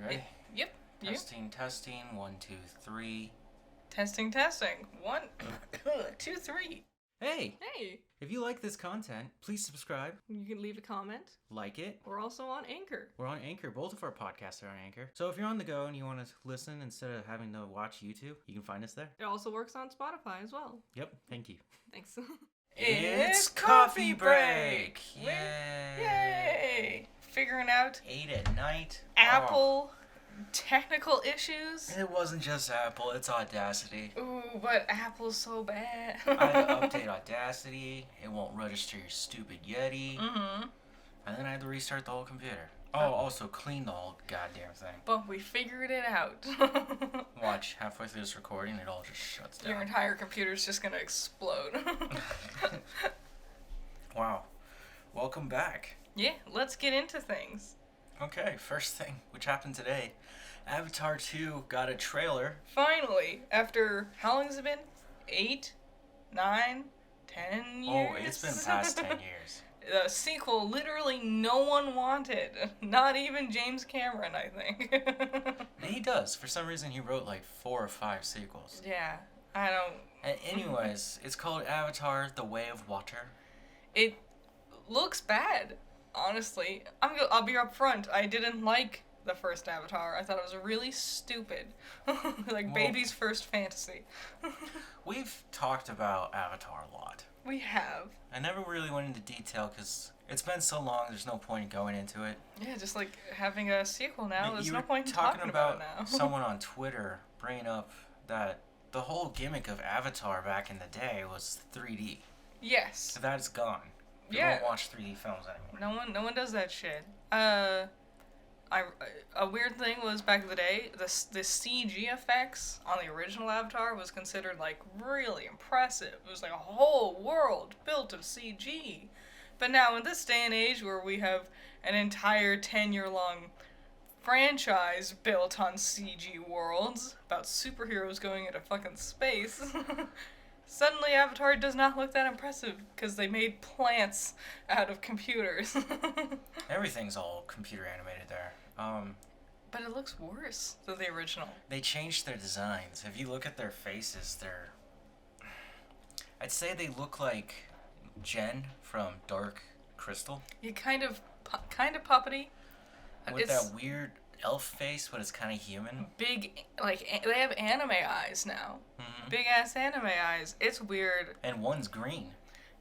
You ready? Yep. Testing, testing. 1, 2, 3. Testing. 1, 2, 3. Hey! Hey. If you like this content, please subscribe. You can leave a comment. Like it. We're also on Anchor. We're on Anchor. Both of our podcasts are on Anchor. So if you're on the go and you want to listen instead of having to watch YouTube, you can find us there. It also works on Spotify as well. Yep. Thank you. Thanks. It's coffee break! Yay! Yay! Figuring out 8 at night. Apple technical issues. It wasn't just Apple, it's Audacity. Ooh, but Apple's so bad. I had to update Audacity. It won't register your stupid Yeti. Mm-hmm. And then I had to restart the whole computer. Oh, also clean the whole goddamn thing. But we figured it out. Watch, halfway through this recording, it all just shuts down. Your entire computer's just gonna explode. Wow. Welcome back. Yeah, let's get into things. Okay, first thing, which happened today. Avatar 2 got a trailer. Finally, after, how long has it been? 8, 9, 10 years? Oh, it's been past 10 years. The sequel literally no one wanted. Not even James Cameron, I think. He does. For some reason, he wrote like 4 or 5 sequels. Yeah, I don't... Anyways, it's called Avatar: The Way of Water. It looks bad, honestly. I'll be upfront. I didn't like the first Avatar. I thought it was really stupid. Like baby's first fantasy. We've talked about Avatar a lot. We have. I never really went into detail because it's been so long, there's no point in going into it. Yeah, just like having a sequel now, there's you no point in talking about it now. Someone on Twitter bringing up that the whole gimmick of Avatar back in the day was 3D. Yes. That is gone. People don't watch 3D films anymore. No one does that shit. A weird thing was back in the day, the CG effects on the original Avatar was considered like really impressive. It was like a whole world built of CG. But now in this day and age where we have an entire 10-year-long franchise built on CG worlds about superheroes going into fucking space, suddenly Avatar does not look that impressive because they made plants out of computers. Everything's all computer animated there. But it looks worse than the original. They changed their designs. If you look at their faces, I'd say they look like Jen from Dark Crystal. Yeah, kind of puppety. With that weird elf face, but it's kind of human. Big, like, they have anime eyes now. Mm-hmm. Big ass anime eyes. It's weird. And one's green.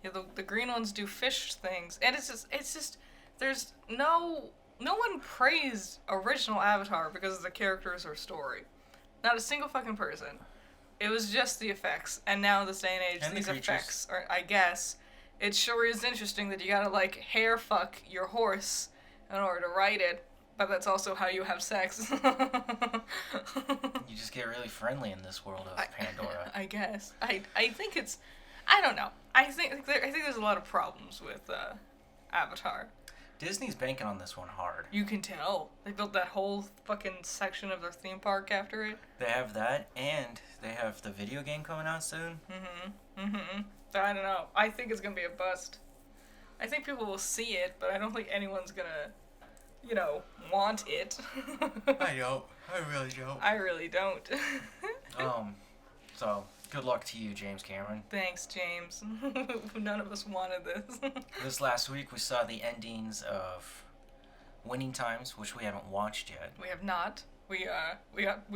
Yeah, the green ones do fish things. And it's just, there's no one praised original Avatar because of the characters or story. Not a single fucking person. It was just the effects. And now in this day and age, and these the effects are, I guess, it sure is interesting that you gotta, like, hair fuck your horse in order to ride it. But that's also how you have sex. You just get really friendly in this world of Pandora. I guess. I think it's... I don't know. I think there's a lot of problems with Avatar. Disney's banking on this one hard. You can tell. They built that whole fucking section of their theme park after it. They have that, and they have the video game coming out soon. But I don't know. I think it's gonna be a bust. I think people will see it, but I don't think anyone's gonna, want it. I don't. I really don't. I really don't. So, good luck to you, James Cameron. Thanks, James. None of us wanted this. This last week, we saw the endings of Winning Times, which we haven't watched yet. We have not. We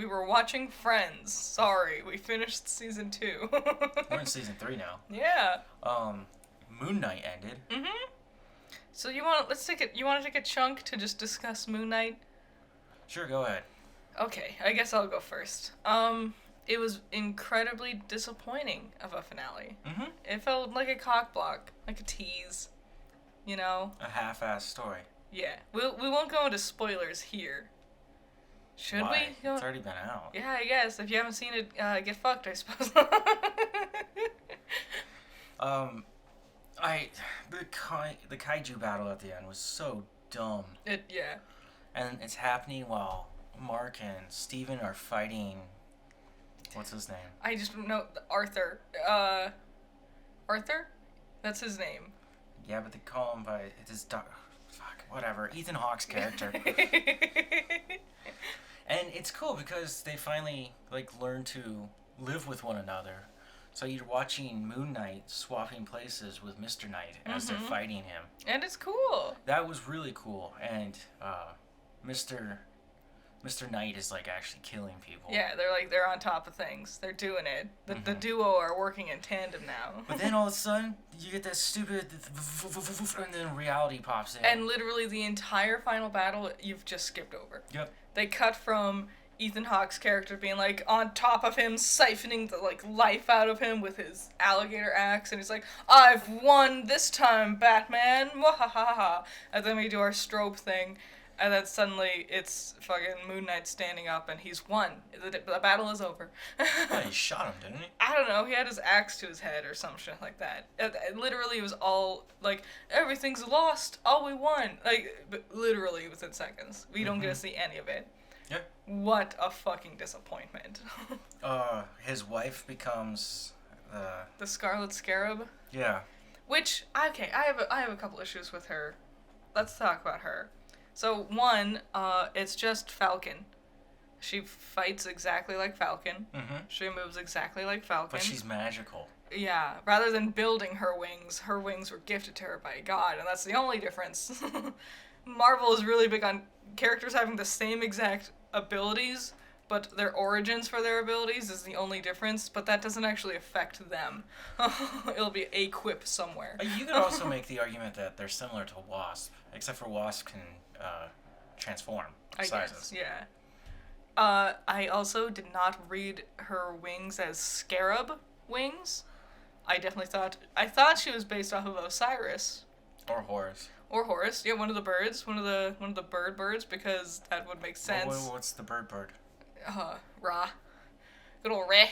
were watching Friends. Sorry, we finished season 2. We're in season 3 now. Yeah. Moon Knight ended. So you want to take a chunk to just discuss Moon Knight? Sure, go ahead. Okay, I guess I'll go first. It was incredibly disappointing of a finale. It felt like a cockblock, like a tease, A half-assed story. Yeah. We won't go into spoilers here. Should Why? we? It's already been out. Yeah, I guess. If you haven't seen it, get fucked, I suppose. The kaiju battle at the end was so dumb. Yeah. And it's happening while Mark and Steven are fighting... What's his name? I just know Arthur. Arthur? That's his name. Yeah, but they call him by... It's his... Fuck, whatever. Ethan Hawke's character. it's cool because they finally like learn to live with one another. So you're watching Moon Knight swapping places with Mr. Knight as they're fighting him. And it's cool. That was really cool. And Mr. Mr. Knight is like actually killing people. Yeah, they're on top of things. They're doing it. The duo are working in tandem now. But then all of a sudden, you get that stupid, and then reality pops in. And literally the entire final battle, you've just skipped over. Yep. They cut from Ethan Hawke's character being like on top of him, siphoning the like life out of him with his alligator axe, and he's like, "I've won this time, Batman!" Wahahaha. And then we do our strobe thing. And then suddenly it's fucking Moon Knight standing up and he's won. The battle is over. Yeah, he shot him, didn't he? I don't know. He had his axe to his head or some shit like that. Literally, it was all like, everything's lost. All we won. Like, but literally within seconds. We don't get to see any of it. Yeah. What a fucking disappointment. His wife becomes The Scarlet Scarab. Yeah. Which, okay, I have a couple issues with her. Let's talk about her. So, one, it's just Falcon. She fights exactly like Falcon. Mm-hmm. She moves exactly like Falcon. But she's magical. Yeah, rather than building her wings were gifted to her by God, and that's the only difference. Marvel is really big on characters having the same exact abilities, but their origins for their abilities is the only difference, but that doesn't actually affect them. It'll be a quip somewhere. You could also make the argument that they're similar to Wasp, except for Wasp can transform sizes. Guess, yeah. I also did not read her wings as scarab wings. I thought she was based off of Osiris. Or Horus. Or Horus, yeah, one of the birds, one of the birds, because that would make sense. What's the bird? Ra. Good old Ra.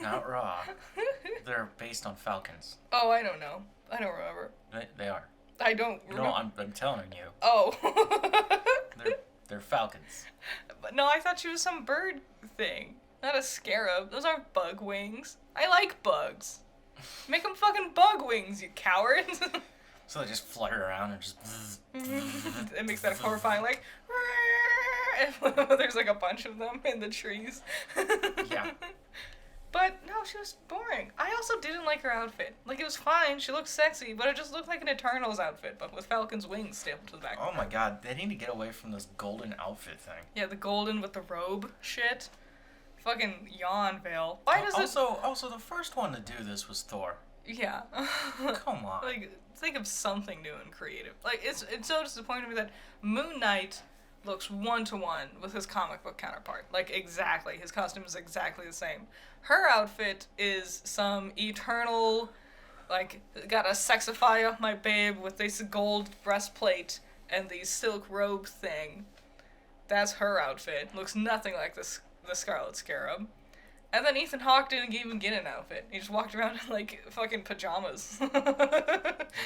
Not Ra. They're based on falcons. Oh, I don't know. I don't remember. They are. I don't remember. No, I'm telling you. Oh. They're falcons. But no, I thought she was some bird thing. Not a scarab. Those aren't bug wings. I like bugs. Make them fucking bug wings, you coward. So they just flutter around and just... It makes that horrifying, like... There's like a bunch of them in the trees. Yeah. But no, she was boring. I also didn't like her outfit. Like, it was fine, she looked sexy, but it just looked like an Eternals outfit, but with Falcon's wings stapled to the back. Oh my god, they need to get away from this golden outfit thing. Yeah, the golden with the robe shit. Fucking yawn, Vale. Why does it... Also, the first one to do this was Thor. Yeah. Come on. Like, think of something new and creative. Like, it's so disappointing to me that Moon Knight looks one-to-one with his comic book counterpart. Like, exactly. His costume is exactly the same. Her outfit is some eternal, like, gotta sexify up my babe with this gold breastplate and the silk robe thing. That's her outfit. Looks nothing like the Scarlet Scarab. And then Ethan Hawke didn't even get an outfit. He just walked around in, like, fucking pajamas.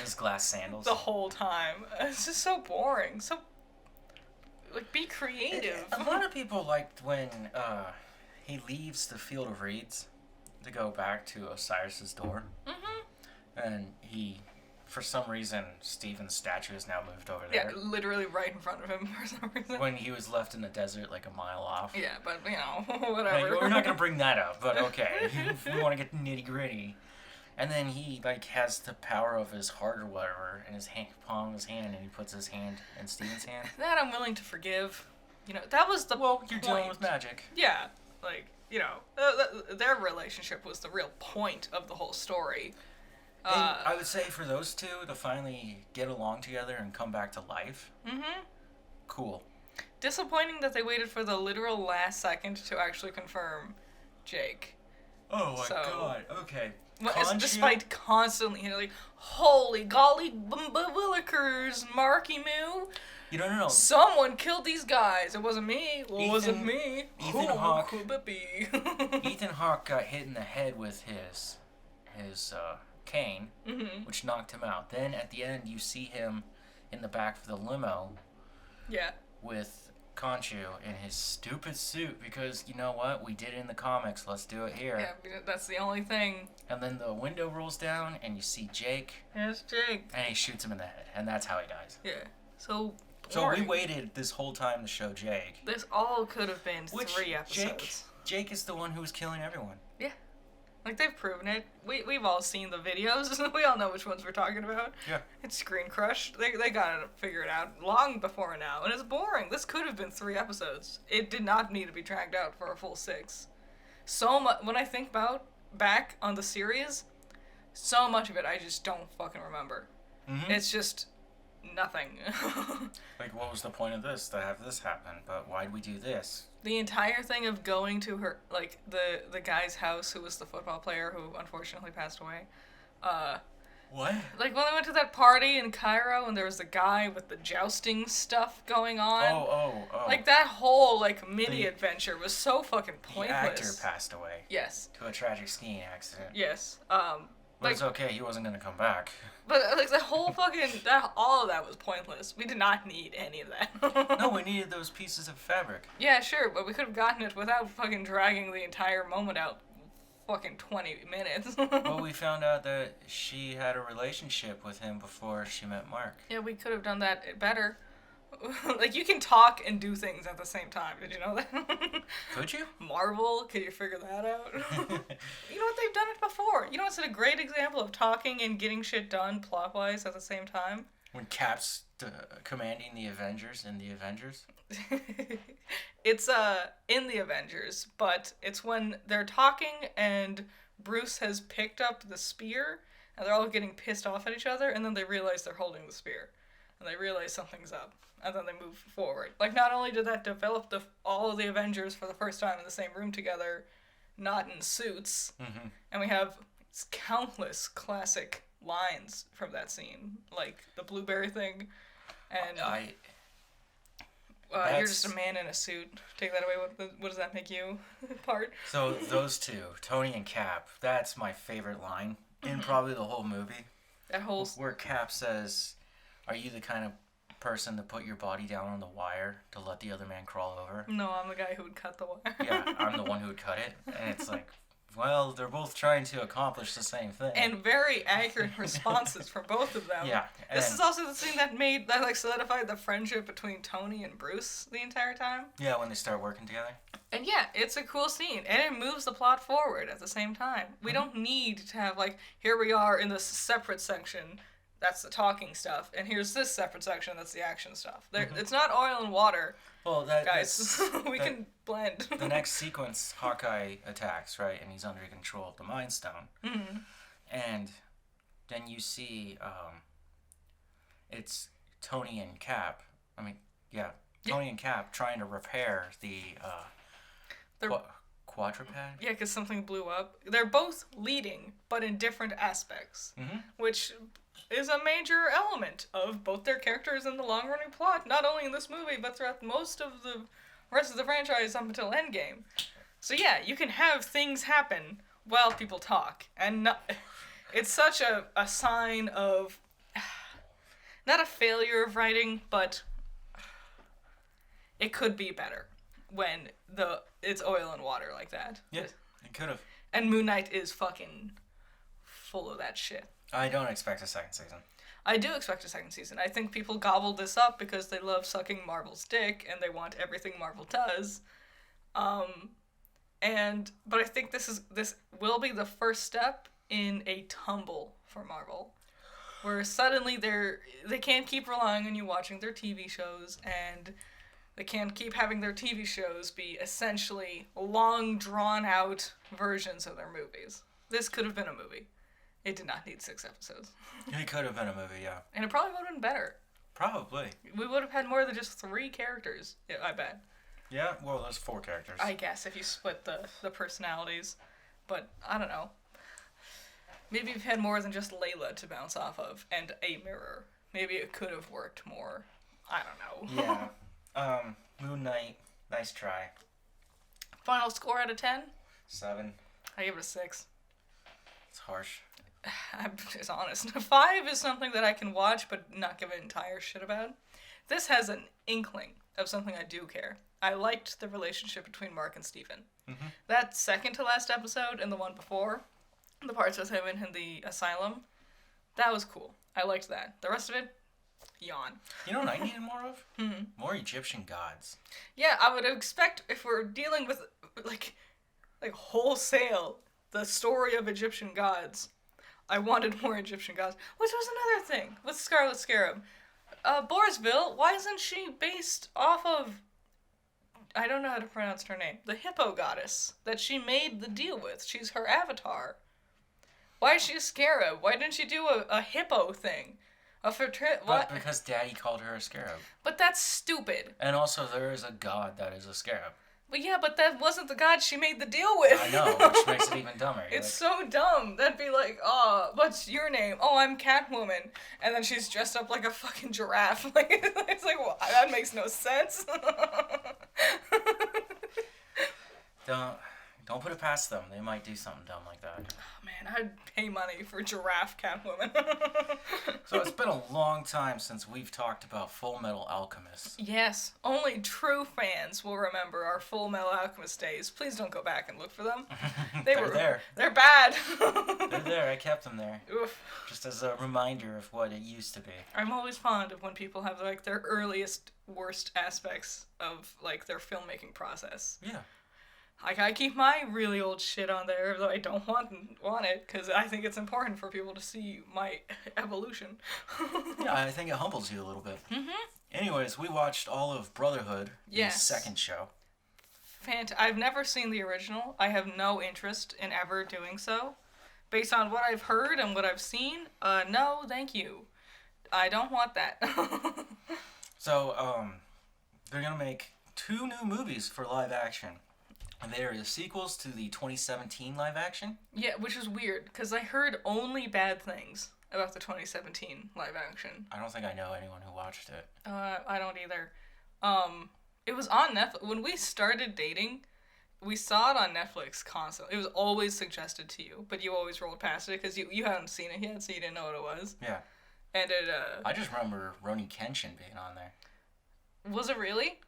His glass sandals. The whole time. It's just so boring. So, like, be creative. A lot of people liked when he leaves the Field of Reeds to go back to Osiris's door. Mm-hmm. And he... For some reason, Stephen's statue is now moved over there. Yeah, literally right in front of him for some reason. When he was left in the desert like a mile off. Yeah, but, you know, whatever. Like, we're not going to bring that up, but okay. If we want to get nitty gritty. And then he, like, has the power of his heart or whatever in his hand, palm of his hand, and he puts his hand in Stephen's hand. That I'm willing to forgive. You know, that was the You're dealing with magic. Yeah, like, you know, their relationship was the real point of the whole story. And I would say for those two to finally get along together and come back to life. Mm-hmm. Cool. Disappointing that they waited for the literal last second to actually confirm Jake. Oh my god. Okay. Despite constantly, you know, like, holy golly, willikers, Marky Moo. No. Someone killed these guys. It wasn't me. Well, it wasn't me. Ethan Who Hawke. could it be? Ethan Hawke got hit in the head with his cane, which knocked him out. Then at the end, you see him in the back of the limo. Yeah. With Conchu in his stupid suit because you know what? We did it in the comics. Let's do it here. Yeah, that's the only thing. And then the window rolls down and you see Jake. Yes, Jake. And he shoots him in the head, and that's how he dies. Yeah. So So we waited this whole time to show Jake. This all could have been 3 episodes. Jake is the one who was killing everyone. Yeah. Like, they've proven it. We've all seen the videos. We all know which ones we're talking about. Yeah. It's Screen Crush. They got to figure it out long before now. And it's boring. This could have been 3 episodes. It did not need to be dragged out for a full 6. So much. When I think back on the series, so much of it I just don't fucking remember. Mm-hmm. It's just nothing. Like, what was the point of this, to have this happen? But why'd we do this? The entire thing of going to her, like, the guy's house who was the football player who unfortunately passed away. What? Like, when they went to that party in Cairo and there was the guy with the jousting stuff going on. Oh. Like, that whole, like, mini-adventure was so fucking pointless. The actor passed away. Yes. To a tragic skiing accident. Yes. But it's okay, he wasn't gonna come back. But, like, the whole fucking, all of that was pointless. We did not need any of that. No, we needed those pieces of fabric. Yeah, sure, but we could have gotten it without fucking dragging the entire moment out fucking 20 minutes. Well, we found out that she had a relationship with him before she met Mark. Yeah, we could have done that better. Like, you can talk and do things at the same time. Did you know that? Could you? Marvel, could you figure that out? You know what? They've done it before. You know what's a great example of talking and getting shit done plot-wise at the same time? When Cap's commanding the Avengers in the Avengers? It's in the Avengers, but it's when they're talking and Bruce has picked up the spear and they're all getting pissed off at each other, and then they realize they're holding the spear. And they realize something's up, and then they move forward. Like, not only did that develop all of the Avengers for the first time in the same room together, not in suits, and we have countless classic lines from that scene, like the blueberry thing, and you're just a man in a suit. Take that away. What does that make you? Part. So those two, Tony and Cap, that's my favorite line in probably the whole movie. That whole where Cap says, "Are you the kind of person to put your body down on the wire to let the other man crawl over?" No, I'm the guy who would cut the wire. Yeah, I'm the one who would cut it. And it's like, well, they're both trying to accomplish the same thing. And very accurate responses from both of them. Yeah. This is also the scene that solidified the friendship between Tony and Bruce the entire time. Yeah, when they start working together. And yeah, it's a cool scene, and it moves the plot forward at the same time. We don't need to have, like, here we are in this separate section, that's the talking stuff, and here's this separate section, that's the action stuff. It's not oil and water, guys. We can blend. The next sequence, Hawkeye attacks, right, and he's under control of the Mind Stone. Mm-hmm. And then you see, it's Tony and Cap, Tony and Cap trying to repair the quadruped? Yeah, because something blew up. They're both leading, but in different aspects, which is a major element of both their characters in the long-running plot, not only in this movie, but throughout most of the rest of the franchise up until Endgame. So yeah, you can have things happen while people talk, and it's such a sign of, not a failure of writing, but it could be better when it's oil and water like that. Yeah, it could have. And Moon Knight is fucking full of that shit. I don't expect a second season. I do expect a second season. I think people gobbled this up because they love sucking Marvel's dick and they want everything Marvel does. But I think this will be the first step in a tumble for Marvel, where suddenly they can't keep relying on you watching their TV shows, and they can't keep having their TV shows be essentially long, drawn-out versions of their movies. This could have been a movie. It did not need 6 episodes. It could have been a movie, yeah. And it probably would have been better. Probably. We would have had more than just 3 characters, I bet. Yeah, well, there's 4 characters. I guess, if you split the personalities. But, I don't know. Maybe you've had more than just Layla to bounce off of, and a mirror. Maybe it could have worked more. I don't know. Yeah. Moon Knight, nice try. Final score out of 10? 7. I give it a 6. It's harsh. I'm just honest. 5 is something that I can watch but not give an entire shit about. This has an inkling of something I do care. I liked the relationship between Mark and Stephen. Mm-hmm. That second to last episode and the one before, the parts with him in the asylum, that was cool. I liked that. The rest of it, Yawn. You know what I needed more of? Hmm. More Egyptian gods. Yeah, I would expect if we're dealing with like wholesale the story of Egyptian gods. I wanted more Egyptian gods, which was another thing with Scarlet Scarab. Borisville, why isn't she based off of, I don't know how to pronounce her name, the hippo goddess that she made the deal with? She's her avatar. Why is she a scarab? Why didn't she do a hippo thing? What? Because Daddy called her a scarab. But that's stupid. And also, there is a god that is a scarab. But yeah, but that wasn't the god she made the deal with. I know, which makes it even dumber. It's so dumb. That'd be like, oh, what's your name? Oh, I'm Catwoman. And then she's dressed up like a fucking giraffe. Like, it's like, well, that makes no sense. Don't put it past them. They might do something dumb like that. Oh, man, I'd pay money for giraffe Catwoman. So it's been a long time since we've talked about Full Metal Alchemist. Yes, only true fans will remember our Full Metal Alchemist days. Please don't go back and look for them. They're there. They're bad. They're there. I kept them there. Oof. Just as a reminder of what it used to be. I'm always fond of when people have like their earliest worst aspects of like their filmmaking process. Yeah. Like, I keep my really old shit on there, though I don't want it, because I think it's important for people to see my evolution. Yeah, I think it humbles you a little bit. Mm-hmm. Anyways, we watched all of Brotherhood, Yes. the second show. I've never seen the original. I have no interest in ever doing so. Based on what I've heard and what I've seen, no, thank you. I don't want that. So, they're gonna make 2 new movies for live action. And they are the sequels to the 2017 live action. Yeah, which is weird, because I heard only bad things about the 2017 live action. I don't think I know anyone who watched it. I don't either. It was on Netflix. When we started dating, we saw it on Netflix constantly. It was always suggested to you, but you always rolled past it because you hadn't seen it yet, so you didn't know what it was. Yeah. And it, I just remember Roni Kenshin being on there. Was it really?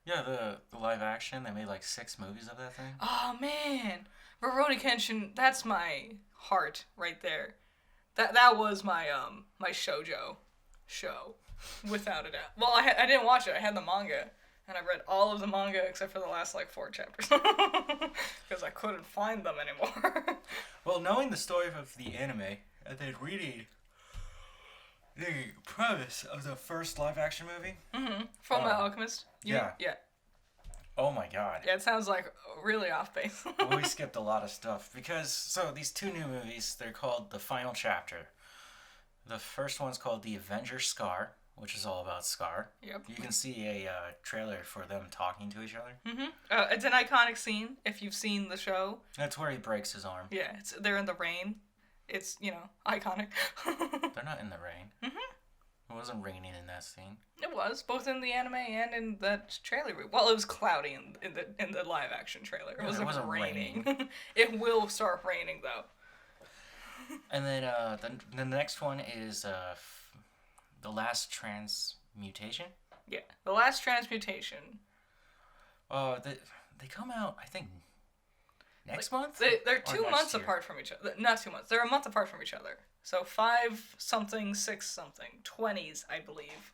Yeah, the live action. They made like 6 movies of that thing. Oh, man. Rurouni Kenshin, that's my heart right there. That was my my shoujo show, without a doubt. Well, I didn't watch it. I had the manga, and I read all of the manga except for the last, 4 chapters. Because I couldn't find them anymore. Well, knowing the story of the anime, and then reading the premise of the first live action movie. Mm-hmm. Full Metal Alchemist? Yeah. Yeah. Oh my god. Yeah, it sounds like really off base. We skipped a lot of stuff because these 2 new movies, they're called The Final Chapter. The first one's called The Avenger Scar, which is all about Scar. Yep. You can see a trailer for them talking to each other. Mm-hmm. It's an iconic scene if you've seen the show. That's where he breaks his arm. Yeah, they're in the rain. It's, iconic. They're not in the rain. Mm-hmm. It wasn't raining in that scene. It was, both in the anime and in that trailer. Well, it was cloudy in the live action trailer. It wasn't raining. It will start raining though. And then the next one is The Last Transmutation. Yeah, The Last Transmutation. They come out, I think, next month? They're 2 months apart from each other. Not 2 months. They're a month apart from each other. So 5 something, 6 something, 20s, I believe,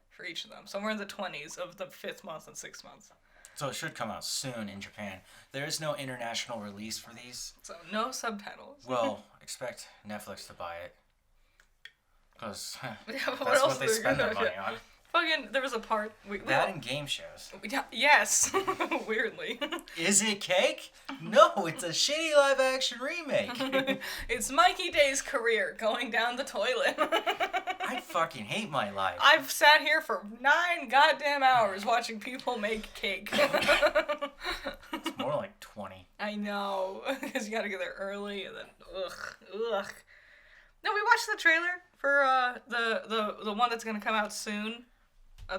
for each of them. Somewhere in the 20s of the 5th month and 6th month. So it should come out soon in Japan. There is no international release for these. So no subtitles. Well, expect Netflix to buy it. Because What that's else what they are they spend their gonna money do? on. Fucking, there was a part. That and game shows. Yes, weirdly. Is it cake? No, it's a shitty live action remake. It's Mikey Day's career going down the toilet. I fucking hate my life. I've sat here for 9 goddamn hours watching people make cake. It's more like 20. I know, because you gotta get there early and then ugh. No, we watched the trailer for the one that's gonna come out soon.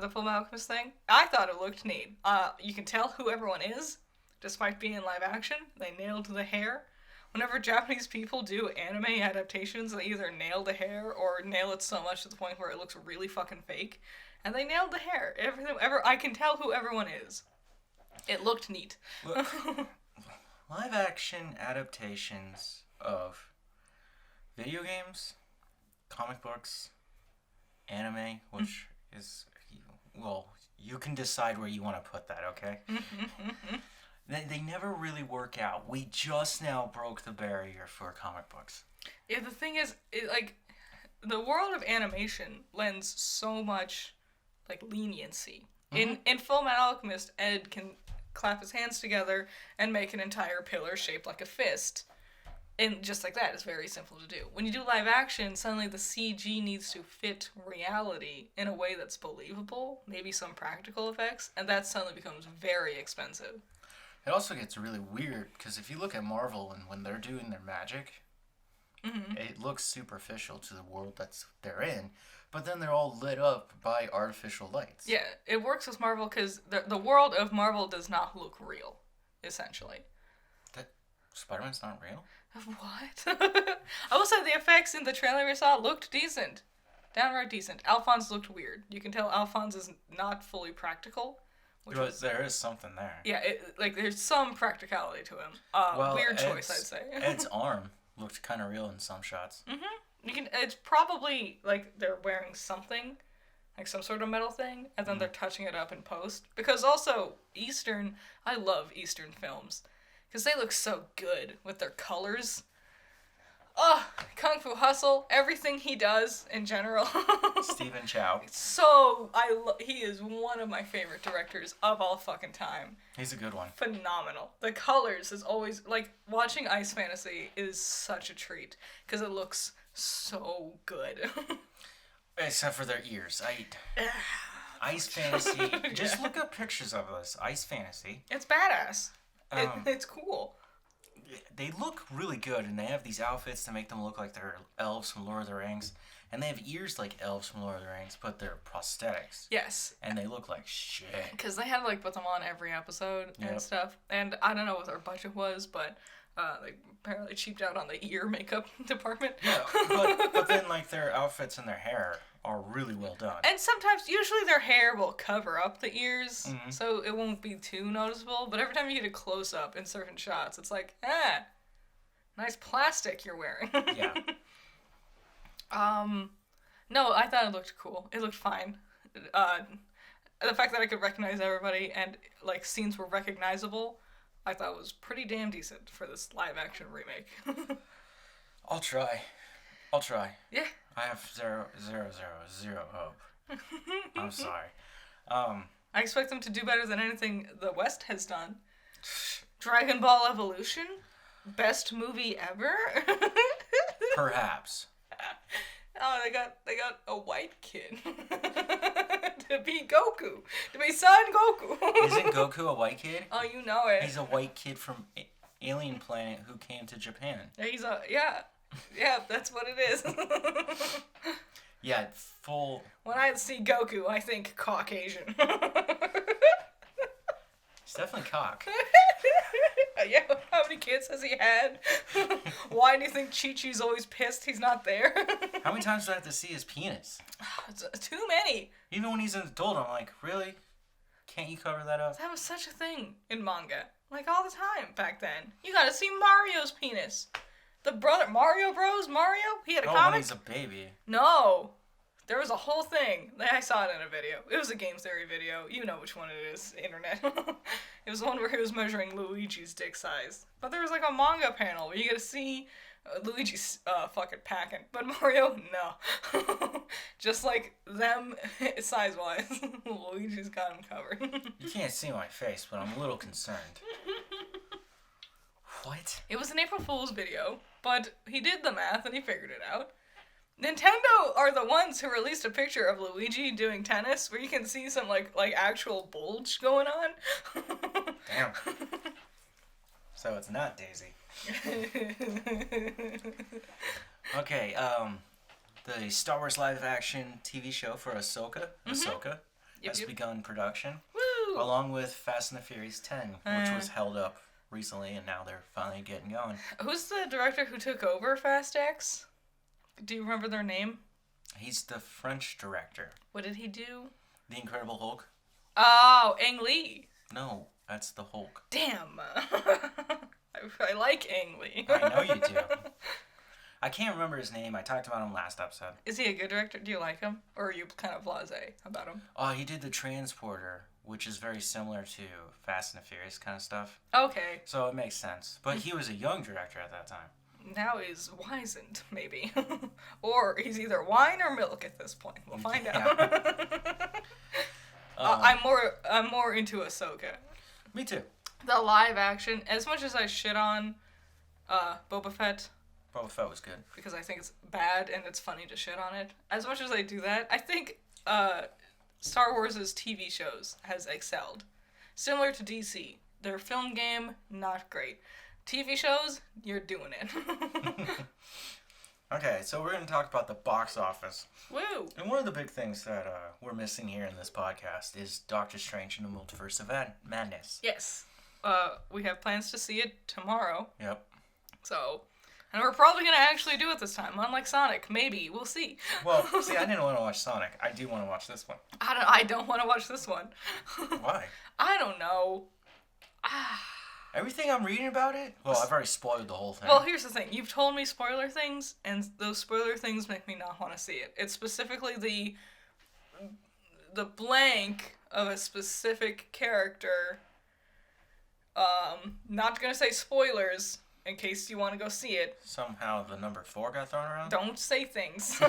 The Full Metal Alchemist thing. I thought it looked neat. You can tell who everyone is, despite being in live action. They nailed the hair. Whenever Japanese people do anime adaptations, they either nail the hair or nail it so much to the point where it looks really fucking fake. And they nailed the hair. I can tell who everyone is. It looked neat. Look, live action adaptations of video games, comic books, anime, which is, well, you can decide where you want to put that, okay? They never really work out. We just now broke the barrier for comic books. Yeah, the thing is, the world of animation lends so much, leniency. In Fullmetal Alchemist, Ed can clap his hands together and make an entire pillar shaped like a fist. And just like that, it's very simple to do. When you do live action, suddenly the CG needs to fit reality in a way that's believable, maybe some practical effects, and that suddenly becomes very expensive. It also gets really weird, because if you look at Marvel and when they're doing their magic, it looks superficial to the world they're in, but then they're all lit up by artificial lights. Yeah, it works with Marvel because the world of Marvel does not look real, essentially. Spider-Man's not real? What? I will say the effects in the trailer we saw looked decent. Downright decent. Alphonse looked weird. You can tell Alphonse is not fully practical. But there is something there. Yeah, there's some practicality to him. Weird choice, I'd say. Ed's arm looked kind of real in some shots. It's probably they're wearing something, like some sort of metal thing, and then they're touching it up in post. Because also I love Eastern films, because they look so good with their colors. Kung Fu Hustle, everything he does in general. Stephen Chow. So he is one of my favorite directors of all fucking time. He's a good one. Phenomenal. The colors is always watching Ice Fantasy is such a treat because it looks so good. Except for their ears. Ice Fantasy. Just look up pictures of this. Ice Fantasy. It's badass. It's cool. They look really good, and they have these outfits to make them look like they're elves from Lord of the Rings. And they have ears like elves from Lord of the Rings, but they're prosthetics. Yes. And they look like shit. Because they had to put them on every episode and stuff. And I don't know what their budget was, but they apparently cheaped out on the ear makeup department. Yeah, but then their outfits and their hair are really well done. And usually their hair will cover up the ears, so it won't be too noticeable. But every time you get a close-up in certain shots, it's nice plastic you're wearing. Yeah. No, I thought it looked cool. It looked fine. The fact that I could recognize everybody and scenes were recognizable, I thought was pretty damn decent for this live-action remake. I'll try. Yeah. I have zero hope. I'm sorry. I expect them to do better than anything the West has done. Dragon Ball Evolution? Best movie ever? Perhaps. Oh, they got a white kid to be Goku, to be Son Goku. Isn't Goku a white kid? Oh, you know it. He's a white kid from Alien Planet who came to Japan. Yeah, that's what it is. Yeah, full. When I see Goku, I think Caucasian. He's definitely cock. Yeah, how many kids has he had? Why do you think Chi-Chi's always pissed he's not there? How many times do I have to see his penis? It's too many. Even when he's an adult, I'm like, really? Can't you cover that up? That was such a thing in manga. All the time back then. You gotta see Mario's penis. The brother, Mario Bros, He had a comic? When he's a baby. No. There was a whole thing. I saw it in a video. It was a game theory video. You know which one it is, internet. It was the one where he was measuring Luigi's dick size. But there was a manga panel where you get to see Luigi's fucking packing. But Mario, no. Just them size-wise, Luigi's got him covered. You can't see my face, but I'm a little concerned. What? It was an April Fool's video, but he did the math and he figured it out. Nintendo are the ones who released a picture of Luigi doing tennis where you can see some actual bulge going on. Damn. So it's not Daisy. Okay, the Star Wars live action TV show for Ahsoka, has begun production. Woo! Along with Fast and the Furious 10, which was held up recently, and now they're finally getting going. Who's the director who took over Fast X? Do you remember their name? He's the French director. What did he do? The Incredible Hulk. Oh, Ang Lee. No, that's the Hulk. Damn. I like Ang Lee. I know you do. I can't remember his name. I talked about him last episode. Is he a good director? Do you like him? Or are you kind of blasé about him? Oh, he did The Transporter, which is very similar to Fast and the Furious kind of stuff. Okay. So it makes sense. But he was a young director at that time. Now he's wizened, maybe. Or he's either wine or milk at this point. We'll find out. I'm more into Ahsoka. Me too. The live action, as much as I shit on Boba Fett. Boba Fett was good. Because I think it's bad and it's funny to shit on it. As much as I do that, I think Star Wars' TV shows has excelled. Similar to DC. Their film game, not great. TV shows, you're doing it. Okay, so we're going to talk about the box office. Woo! And one of the big things that we're missing here in this podcast is Doctor Strange in the Multiverse of Madness. Yes. We have plans to see it tomorrow. Yep. So, and we're probably going to actually do it this time, unlike Sonic. Maybe. We'll see. Well, see, I didn't want to watch Sonic. I do want to watch this one. I don't want to watch this one. Why? I don't know. Everything I'm reading about it? Well, I've already spoiled the whole thing. Well, here's the thing. You've told me spoiler things, and those spoiler things make me not want to see it. It's specifically the blank of a specific character. Not gonna say spoilers, in case you want to go see it. Somehow the number 4 got thrown around? Don't say things.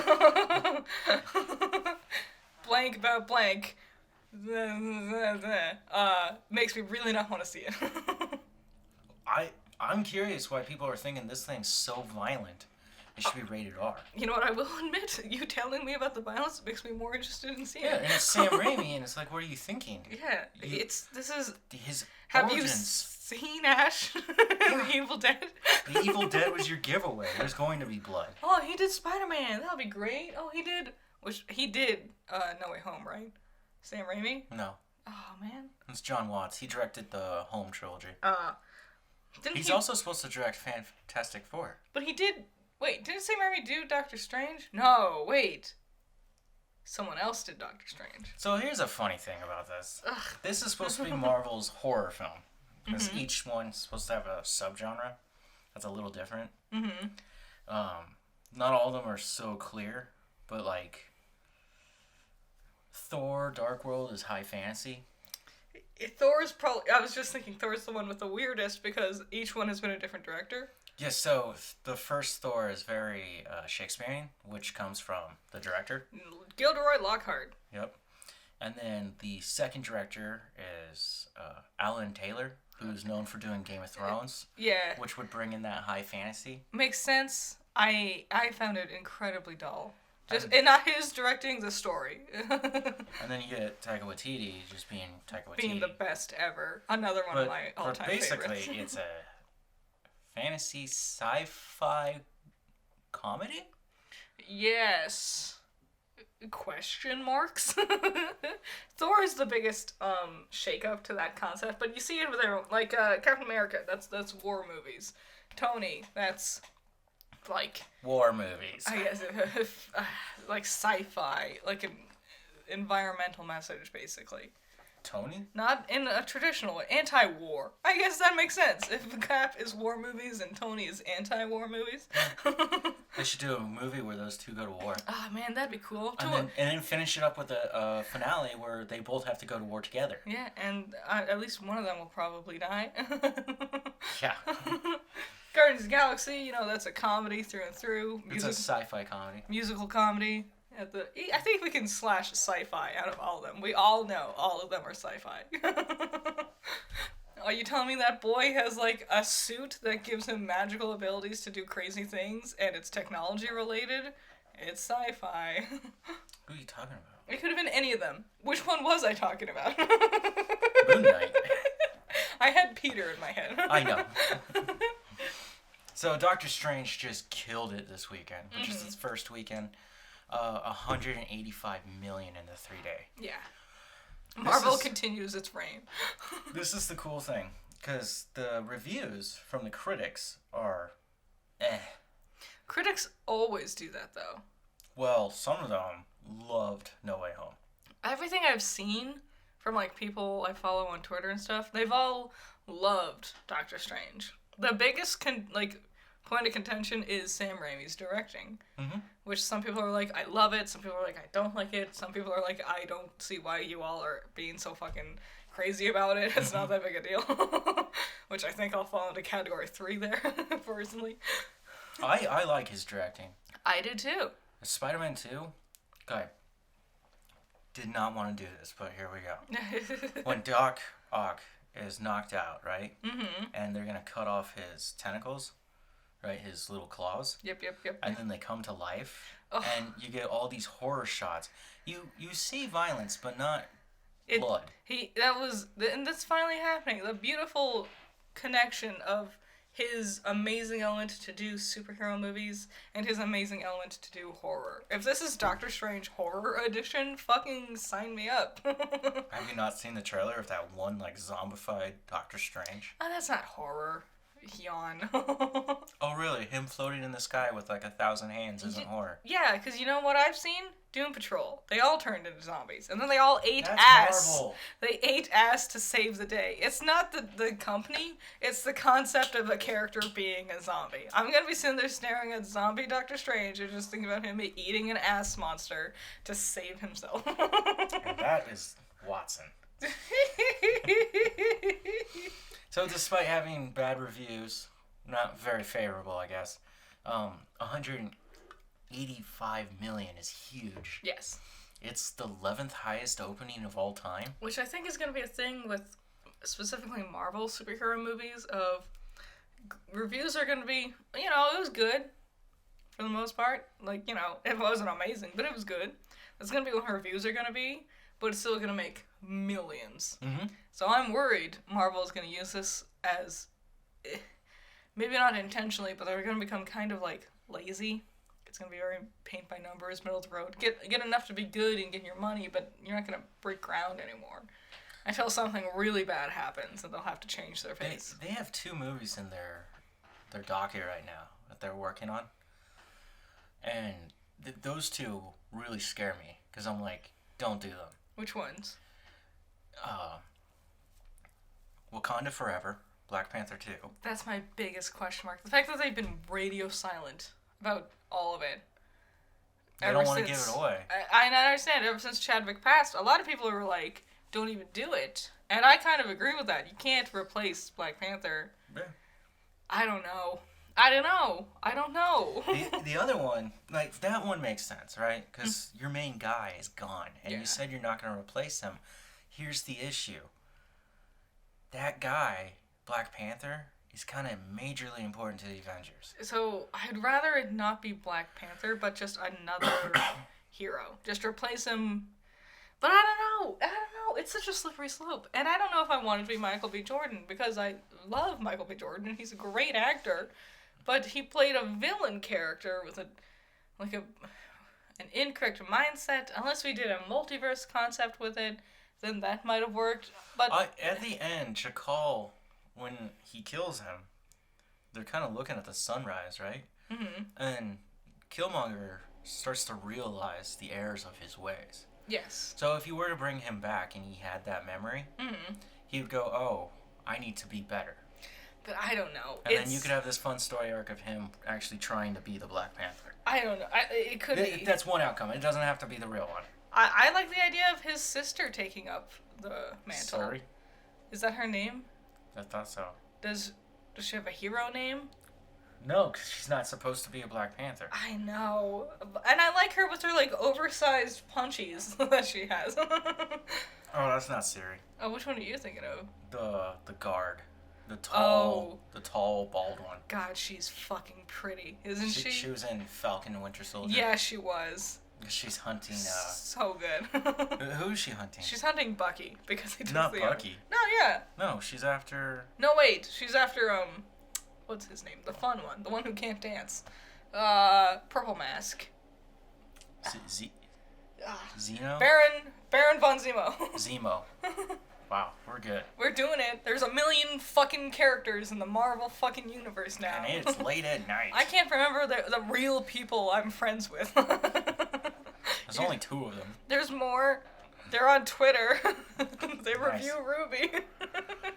Blank about blank. Makes me really not want to see it. I'm curious why people are thinking this thing's so violent. It should be rated R. You know what I will admit? You telling me about the violence makes me more interested in seeing Yeah, it. and it's Sam Raimi, and it's like, what are you thinking? Yeah, His Have origins. you seen Ash in The Evil Dead? The Evil Dead was your giveaway. There's going to be blood. Oh, he did Spider-Man. That'll be great. Oh, he did No Way Home, right? Sam Raimi? No. Oh, man. It's John Watts. He directed the Home trilogy. He's He also supposed to direct Fantastic Four. But he did... Wait, didn't Sam Raimi do Doctor Strange? No, wait. Someone else did Doctor Strange. So here's a funny thing about this. Ugh. This is supposed to be Marvel's horror film. Because each one's supposed to have a subgenre that's a little different. Mm-hmm. Not all of them are so clear, but like Thor, Dark World is high fantasy. Thor's probably... I was just thinking Thor's the one with the weirdest because each one has been a different director. Yeah, so the first Thor is very Shakespearean, which comes from the director. Gilderoy Lockhart. Yep. And then the second director is Alan Taylor, who's known for doing Game of Thrones. Yeah. Which would bring in that high fantasy. Makes sense. I found it incredibly dull. And not his directing, the story. And then you get Taika Waititi just being Taika Waititi. Being the best ever. Another one of my all-time basically, favorites. it's a fantasy sci-fi comedy? Yes. Question marks? Thor is the biggest shake-up to that concept, but you see it with everyone. Like Captain America, that's war movies. Tony, that's like war movies. I guess like sci-fi, like an environmental message, basically. Tony? Not in a traditional way. Anti-war. I guess that makes sense. If Cap is war movies and Tony is anti-war movies. They should do a movie where those two go to war. Ah, man, that'd be cool. And then finish it up with a finale where they both have to go to war together. Yeah, and at least one of them will probably die. Yeah. Guardians of the Galaxy, that's a comedy through and through. It's a sci-fi comedy. Musical comedy. I think we can slash sci-fi out of all of them. We all know all of them are sci-fi. Are you telling me that boy has like a suit that gives him magical abilities to do crazy things and it's technology related? It's sci-fi. Who are you talking about? It could have been any of them. Which one was I talking about? Moon Knight. I had Peter in my head. I know. So Doctor Strange just killed it this weekend, which is its first weekend. 185 million in the 3-day. Yeah. Marvel continues its reign. This is the cool thing, because the reviews from the critics are Critics always do that, though. Well, some of them loved No Way Home. Everything I've seen from, like, people I follow on Twitter and stuff, they've all loved Doctor Strange. The biggest, point of contention is Sam Raimi's directing. Mm-hmm. Which some people are like, I love it. Some people are like, I don't like it. Some people are like, I don't see why you all are being so fucking crazy about it. It's not that big a deal. Which I think I'll fall into category 3 there, personally. I like his directing. I did too. Spider-Man 2, okay, did not want to do this, but here we go. When Doc Ock is knocked out, right? Mm-hmm. And they're going to cut off his tentacles, right? His little claws. Yep. And then they come to life. Oh. And you get all these horror shots. You see violence, but not blood. And that's finally happening. The beautiful connection of his amazing element to do superhero movies and his amazing element to do horror. If this is Doctor Strange Horror Edition, fucking sign me up. Have you not seen the trailer of that one, like, zombified Doctor Strange? Oh, that's not horror. Yawn. Oh, really? Him floating in the sky with, like, 1,000 hands isn't horror? Yeah, because you know what I've seen? Doom Patrol. They all turned into zombies. And then they all ate That's ass. Marvel. They ate ass to save the day. It's not the company. It's the concept of a character being a zombie. I'm going to be sitting there staring at zombie Doctor Strange and just thinking about him eating an ass monster to save himself. And that is Watson. So despite having bad reviews, not very favorable, I guess, 185 million is huge. Yes. It's the 11th highest opening of all time. Which I think is going to be a thing with specifically Marvel superhero movies of reviews are going to be, it was good for the most part. Like, it wasn't amazing, but it was good. That's going to be what reviews are going to be, but it's still going to make millions. Mm-hmm. So I'm worried Marvel is going to use this as, maybe not intentionally, but they're going to become kind of like lazy. It's going to be very paint by numbers, middle of the road. Get enough to be good and get your money, but you're not going to break ground anymore. Until something really bad happens and they'll have to change their pace. They have 2 movies in their docket right now that they're working on. And those 2 really scare me because I'm like, don't do them. Which ones? Wakanda Forever, Black Panther 2. That's my biggest question mark. The fact that they've been radio silent about all of it. They don't want to give it away. I understand. Ever since Chadwick passed, a lot of people were like, don't even do it. And I kind of agree with that. You can't replace Black Panther. Yeah. I don't know. The other one, like, that one makes sense, right? Because your main guy is gone, and you said you're not going to replace him. Here's the issue. That guy, Black Panther, is kind of majorly important to the Avengers. So, I'd rather it not be Black Panther, but just another hero. Just replace him. But I don't know. It's such a slippery slope. And I don't know if I want it to be Michael B. Jordan, because I love Michael B. Jordan, and he's a great actor. But he played a villain character with an incorrect mindset. Unless we did a multiverse concept with it, then that might have worked. But at the end, Chakal, when he kills him, they're kind of looking at the sunrise, right? Mm-hmm. And Killmonger starts to realize the errors of his ways. Yes. So if you were to bring him back and he had that memory, he would go, oh, I need to be better. But I don't know. And then you could have this fun story arc of him actually trying to be the Black Panther. I don't know. It could be. That's one outcome. It doesn't have to be the real one. I like the idea of his sister taking up the mantle. Sorry? Is that her name? I thought so. Does she have a hero name? No, because she's not supposed to be a Black Panther. I know. And I like her with her, like, oversized punchies that she has. Oh, that's not Siri. Oh, which one are you thinking of? The guard. The tall, bald one. God, she's fucking pretty, isn't she? She was in Falcon and Winter Soldier. Yeah, she was. She's hunting. So good. Who is she hunting? She's hunting Bucky because he does not Bucky. No, yeah. No, she's after. No, wait. She's after what's his name? The fun one, the one who can't dance. Purple Mask. Zeno. Baron von Zemo. Zemo. Wow, we're good. We're doing it. There's a million fucking characters in the Marvel fucking universe now. And it's late at night. I can't remember the real people I'm friends with. There's only 2 of them. There's more. They're on Twitter. They review Ruby.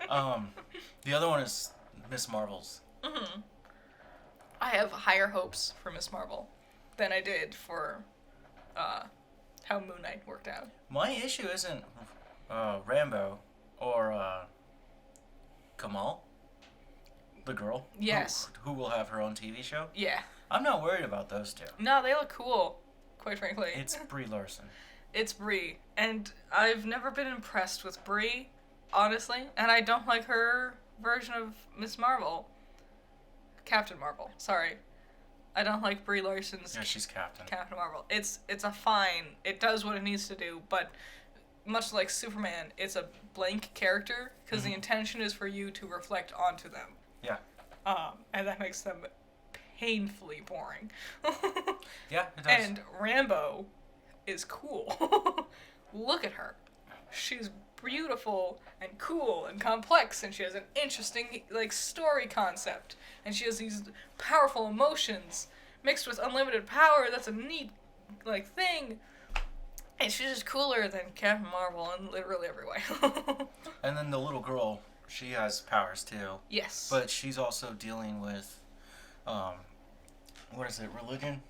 The other one is Miss Marvel's. Mm-hmm. I have higher hopes for Miss Marvel than I did for how Moon Knight worked out. My issue isn't Rambo or Kamal, the girl. Yes. Who will have her own TV show. Yeah. I'm not worried about those two. No, they look cool, quite frankly. It's Brie Larson. It's Brie, and I've never been impressed with Brie, honestly, and I don't like her version of Miss Marvel. Captain Marvel, sorry. I don't like Brie Larson's Yeah, she's Captain. Captain Marvel. It's a fine. It does what it needs to do, but much like Superman, it's a blank character because the intention is for you to reflect onto them. Yeah. And that makes them painfully boring. Yeah, it does. And Rambo is cool. Look at her. She's beautiful and cool and complex, and she has an interesting story concept, and she has these powerful emotions mixed with unlimited power. That's a neat thing, and she's just cooler than Captain Marvel in literally every way. And then the little girl, she has powers too. Yes. But she's also dealing with what is it, religion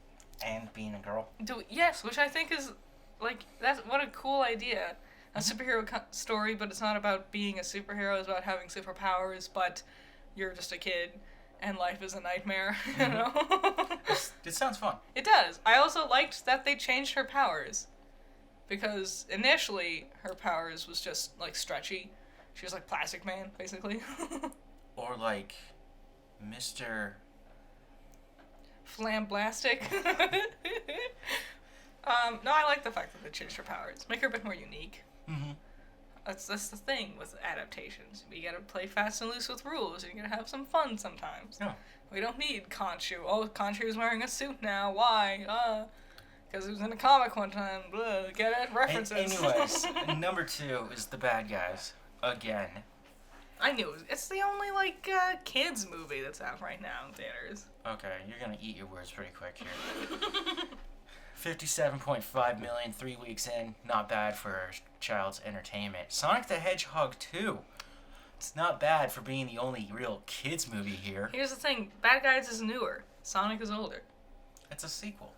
and being a girl. Yes, which I think is that's what a cool idea. A superhero story, but it's not about being a superhero. It's about having superpowers, but you're just a kid, and life is a nightmare. You know. It sounds fun. It does. I also liked that they changed her powers, because initially her powers was just stretchy. She was like Plastic Man, basically. Or like Mr. Flamblastic. No, I like the fact that they changed her powers. Make her a bit more unique. Mm-hmm. That's the thing with adaptations. We gotta play fast and loose with rules, and you gotta have some fun sometimes. Yeah. We don't need Khonshu. Oh, Khonshu's wearing a suit now. Why? Because he was in a comic one time. Blah, get it? References. Anyways, number 2 is the bad guys. Again. I knew it's the only kids movie that's out right now in theaters. Okay, you're gonna eat your words pretty quick here. 57.5 million 3 weeks in. Not bad for a child's entertainment. Sonic the Hedgehog 2. It's not bad for being the only real kids movie here. Here's the thing. Bad Guys is newer. Sonic is older. It's a sequel.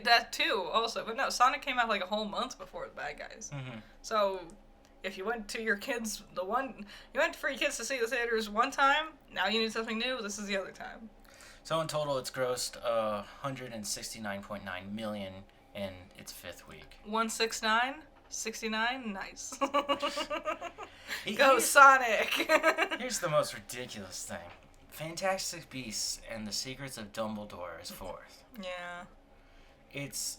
That too, also. But no, Sonic came out a whole month before the Bad Guys. Mm-hmm. So, if you went to your kids, you went for your kids to see the theaters one time, now you need something new, this is the other time. So in total, it's grossed 169.9 million in its 5th week. 169? 69? Nice. Go Here's- Sonic! Here's the most ridiculous thing. Fantastic Beasts and the Secrets of Dumbledore is 4th. Yeah. It's...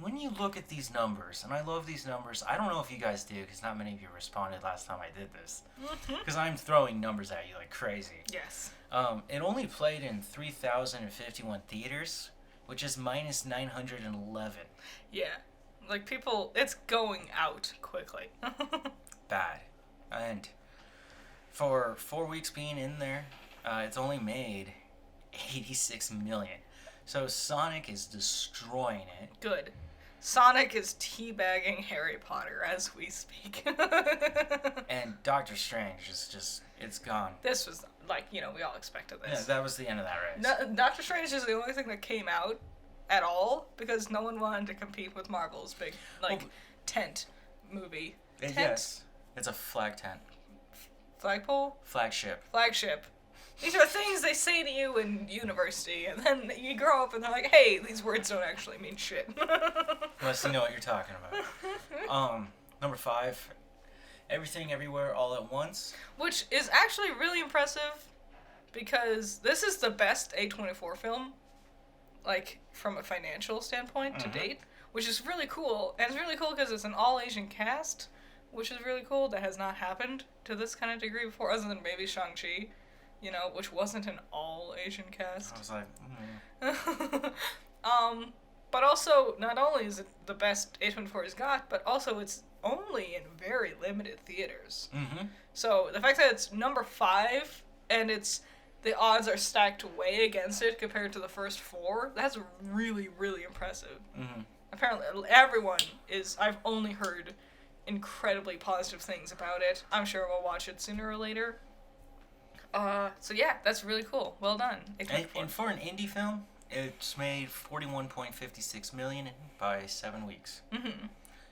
When you look at these numbers, and I love these numbers, I don't know if you guys do, because not many of you responded last time I did this. Because I'm throwing numbers at you like crazy. Yes. It only played in 3,051 theaters, which is minus 911. Yeah. People, it's going out quickly. Bad. And for 4 weeks being in there, it's only made 86 million. So Sonic is destroying it. Good. Sonic is teabagging Harry Potter as we speak. And Doctor Strange is just, it's gone. This was, we all expected this. Yeah, that was the end of that race. No, Doctor Strange is the only thing that came out at all because no one wanted to compete with Marvel's big, tent movie. Tent? Yes. It's a flag tent. Flagpole? Flagship. Flagship. These are things they say to you in university, and then you grow up and they're like, hey, these words don't actually mean shit. Unless you know what you're talking about. Number 5, Everything Everywhere All at Once. Which is actually really impressive, because this is the best A24 film, from a financial standpoint to date, which is really cool. And it's really cool because it's an all-Asian cast, which is really cool. That has not happened to this kind of degree before, other than maybe Shang-Chi. Which wasn't an all-Asian cast. I was like, But also, not only is it the best A24 has got, but also it's only in very limited theaters. Mm-hmm. So the fact that it's number 5, and the odds are stacked way against it compared to the first 4, that's really, really impressive. Mm-hmm. Apparently, I've only heard incredibly positive things about it. I'm sure we'll watch it sooner or later. So yeah, that's really cool. Well done, A24. And for an indie film, it's made $41.56 million by 7 weeks. Mm-hmm.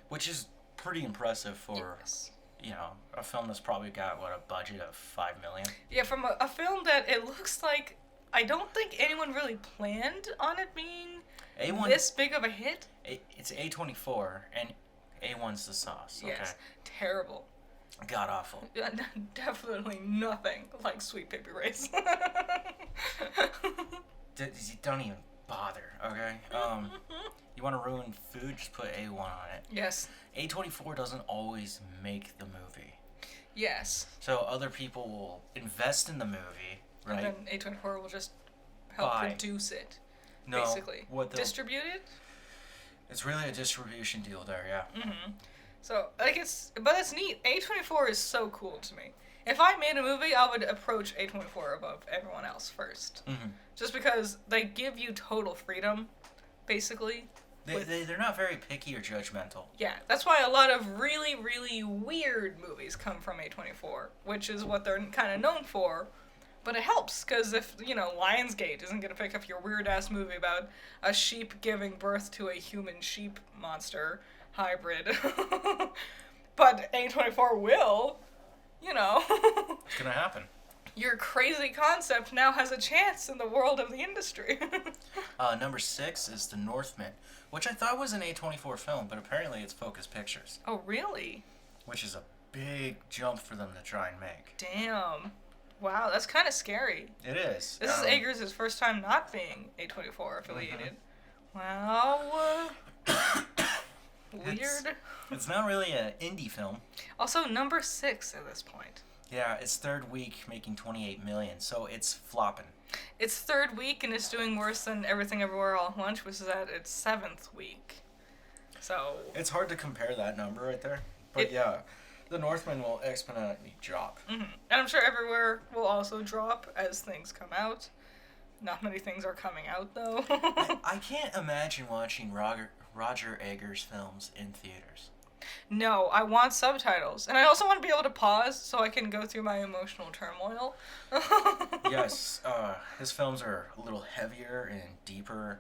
Which is pretty impressive for, a film that's probably got, a budget of $5 million? Yeah, from a film that it looks like, I don't think anyone really planned on it being this big of a hit. It's A24, and A1's the sauce. Okay? Yes, terrible. God awful. Definitely nothing like Sweet Baby Ray's. Don't even bother, okay? You want to ruin food, just put A1 on it. Yes. A24 doesn't always make the movie. Yes. So other people will invest in the movie, right? And then A24 will just help produce it. No, basically. Distribute it? It's really a distribution deal there, yeah. Mm-hmm. So, but it's neat. A24 is so cool to me. If I made a movie, I would approach A24 above everyone else first. Mm-hmm. Just because they give you total freedom, basically. They're not very picky or judgmental. Yeah, that's why a lot of really, really weird movies come from A24, which is what they're kind of known for. But it helps, because if, Lionsgate isn't going to pick up your weird-ass movie about a sheep giving birth to a human sheep monster hybrid, but A24 will, It's going to happen. Your crazy concept now has a chance in the world of the industry. Number 6 is The Northman, which I thought was an A24 film, but apparently it's Focus Pictures. Oh, really? Which is a big jump for them to try and make. Damn. Wow, that's kind of scary. It is. This is Eggers' first time not being A24 affiliated. Mm-hmm. Wow. Weird. It's not really an indie film. Also, number 6 at this point. Yeah, it's third week making $28 million, so it's flopping. It's third week and it's doing worse than Everything Everywhere All at Once, which is at its 7th week. So it's hard to compare that number right there. But The Northman will exponentially drop. Mm-hmm. And I'm sure Everywhere will also drop as things come out. Not many things are coming out, though. I can't imagine watching Roger Eggers films in theaters. No, I want subtitles. And I also want to be able to pause so I can go through my emotional turmoil. Yes, his films are a little heavier and deeper.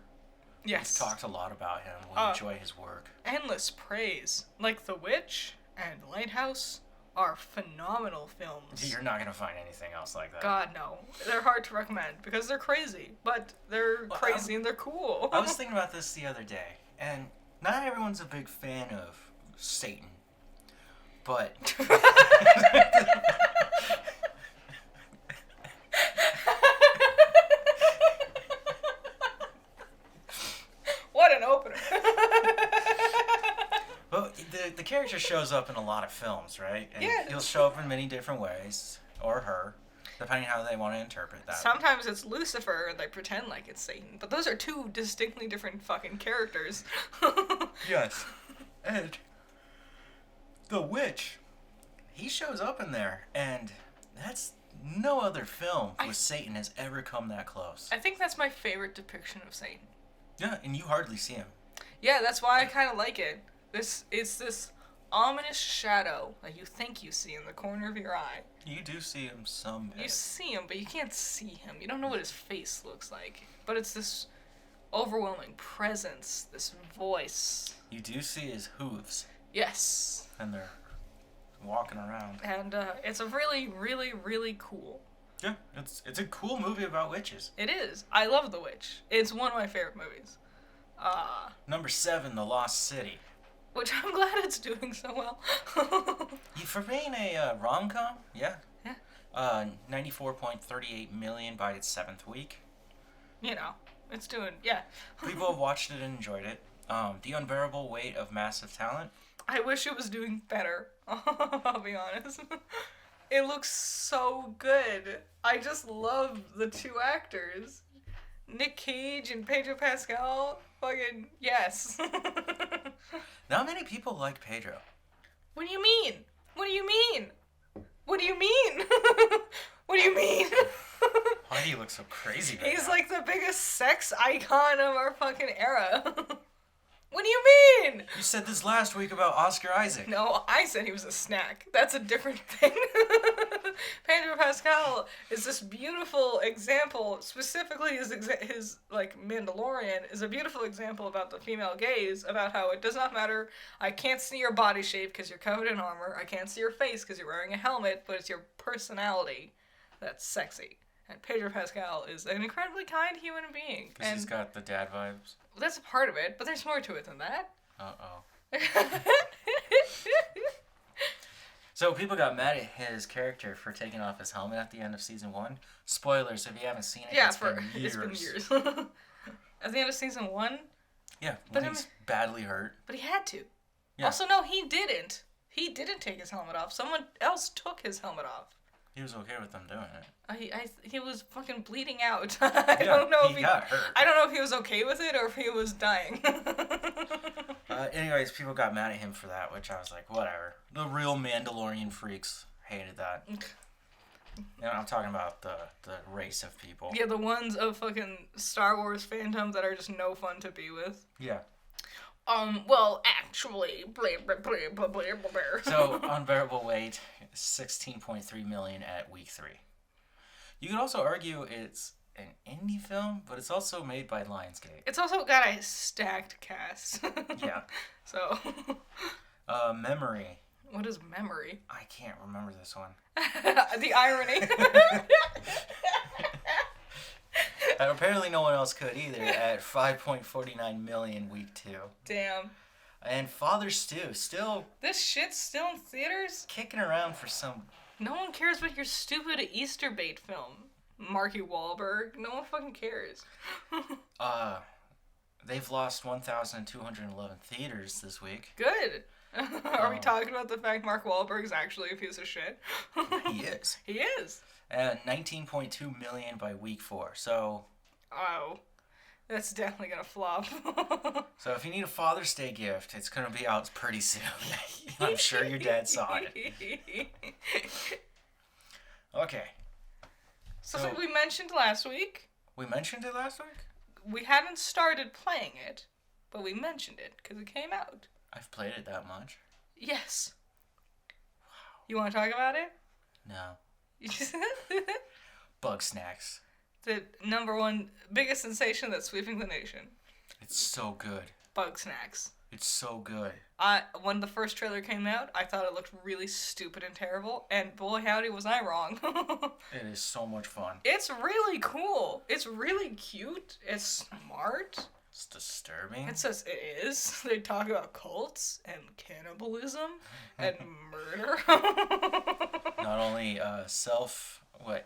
Yes. We've talked a lot about him. We enjoy his work. Endless praise. Like The Witch and Lighthouse are phenomenal films. You're not going to find anything else like that. God, no. They're hard to recommend because they're crazy. But they're crazy and they're cool. I was thinking about this the other day. And not everyone's a big fan of Satan. But... What an opener. Well, the character shows up in a lot of films, right? And yeah. He'll show up in many different ways. Or her. Depending how they want to interpret that. Sometimes it's Lucifer and they pretend like it's Satan. But those are two distinctly different fucking characters. Yes. And the witch, he shows up in there, and that's no other film with Satan has ever come that close. I think that's my favorite depiction of Satan. Yeah, and you hardly see him. Yeah, that's why I kind of like it. It's this ominous shadow that you think you see in the corner of your eye. You do see him some bit. You see him, but you can't see him. You don't know what his face looks like. But it's this overwhelming presence, this voice. You do see his hooves. Yes. And they're walking around. And it's a really, really, really cool. Yeah, it's a cool movie about witches. It is. I love The Witch. It's one of my favorite movies. Number 7, The Lost City. Which I'm glad it's doing so well. For being a rom-com, yeah. Yeah. $94.38 million by its 7th week. It's doing, yeah. People have watched it and enjoyed it. The Unbearable Weight of Massive Talent. I wish it was doing better. I'll be honest. It looks so good. I just love the two actors. Nick Cage and Pedro Pascal. Fucking yes. Not many people like Pedro. What do you mean? What do you mean? What do you mean? What do you mean? Why do you look so crazy right He's now? like the biggest sex icon of our fucking era. What do you mean? You said this last week about Oscar Isaac. No, I said he was a snack. That's a different thing. Pedro Pedro Pascal is this beautiful example, specifically his like Mandalorian is a beautiful example about the female gaze, about how it does not matter. I can't see your body shape because you're covered in armor. I can't see your face because you're wearing a helmet, but it's your personality that's sexy. And Pedro Pascal is an incredibly kind human being. Because he's got the dad vibes. That's a part of it, but there's more to it than that. Uh-oh. So people got mad at his character for taking off his helmet at the end of season 1. Spoilers, if you haven't seen it, it's been years. At the end of season 1? Yeah, when he's badly hurt. But he had to. Yeah. Also, no, he didn't. He didn't take his helmet off. Someone else took his helmet off. He was okay with them doing it. He was fucking bleeding out. I don't know if he got hurt. I don't know if he was okay with it or if he was dying. Anyways, people got mad at him for that, which I was like, whatever. The real Mandalorian freaks hated that. I'm talking about the race of people. Yeah, the ones of fucking Star Wars fandom that are just no fun to be with. Yeah. Well, actually, blah, blah, blah, blah, blah, blah. So, Unbearable Weight, 16.3 million at week 3. You could also argue it's an indie film, but it's also made by Lionsgate. It's also got a stacked cast. Yeah. So. Memory. What is Memory? I can't remember this one. The irony. Apparently no one else could either at 5.49 million week 2. Damn. And Father Stew, still... This shit's still in theaters? Kicking around for some... No one cares about your stupid Easter bait film, Marky Wahlberg. No one fucking cares. They've lost 1,211 theaters this week. Good. Are we talking about the fact Mark Wahlberg is actually a piece of shit? He is. He is. And 19.2 million by week 4. So... Oh. That's definitely gonna flop. So if you need a Father's Day gift, it's gonna be out pretty soon. I'm sure your dad saw it. Okay. So we mentioned last week. We mentioned it last week? We hadn't started playing it, but we mentioned it because it came out. I've played it that much. Yes. Wow. You want to talk about it? No. Bugsnax. The number one biggest sensation that's sweeping the nation. It's so good. Bugsnax. It's so good. When the first trailer came out, I thought it looked really stupid and terrible, and boy howdy was I wrong. It is so much fun. It's really cool. It's really cute. It's smart. It's disturbing. It says it is. They talk about cults and cannibalism and murder. Not only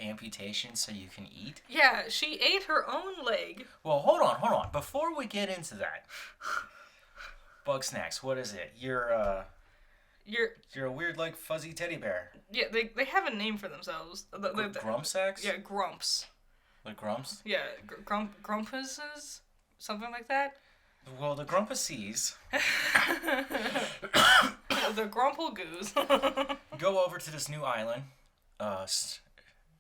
amputation so you can eat? Yeah, she ate her own leg. Well, hold on. Before we get into that, Bugsnax, what is it? You're a weird, like, fuzzy teddy bear. Yeah, they have a name for themselves. Grumpsax? Yeah, Grumps. Like Grumps? Yeah, Grumpuses? Something like that? Well, the Grumpuses... The Grumplegoos. Go over to this new island,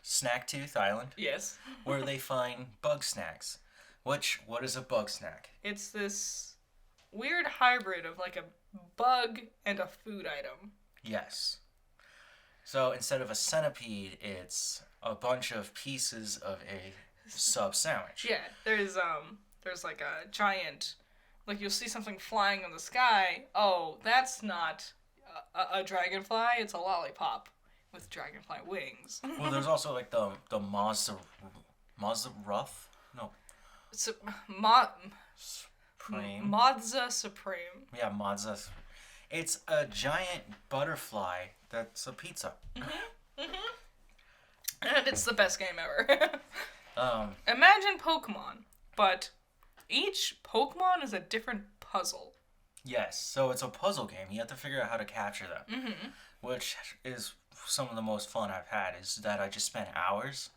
Snacktooth Island. Yes. Where they find Bugsnax. What is a Bugsnax? It's this weird hybrid of like a bug and a food item. Yes. So instead of a centipede, it's a bunch of pieces of a sub sandwich. Yeah, there's like a giant, like you'll see something flying in the sky. Oh, that's not a dragonfly. It's a lollipop with dragonfly wings. Well, there's also like the Mazzaroth? No. Supreme. Mazza Supreme. Yeah, Mazza. It's a giant butterfly that's a pizza. And it's the best game ever. Imagine Pokemon, but each Pokemon is a different puzzle. Yes, so it's a puzzle game. You have to figure out how to capture them. Which is some of the most fun I've had, is that I just spent hours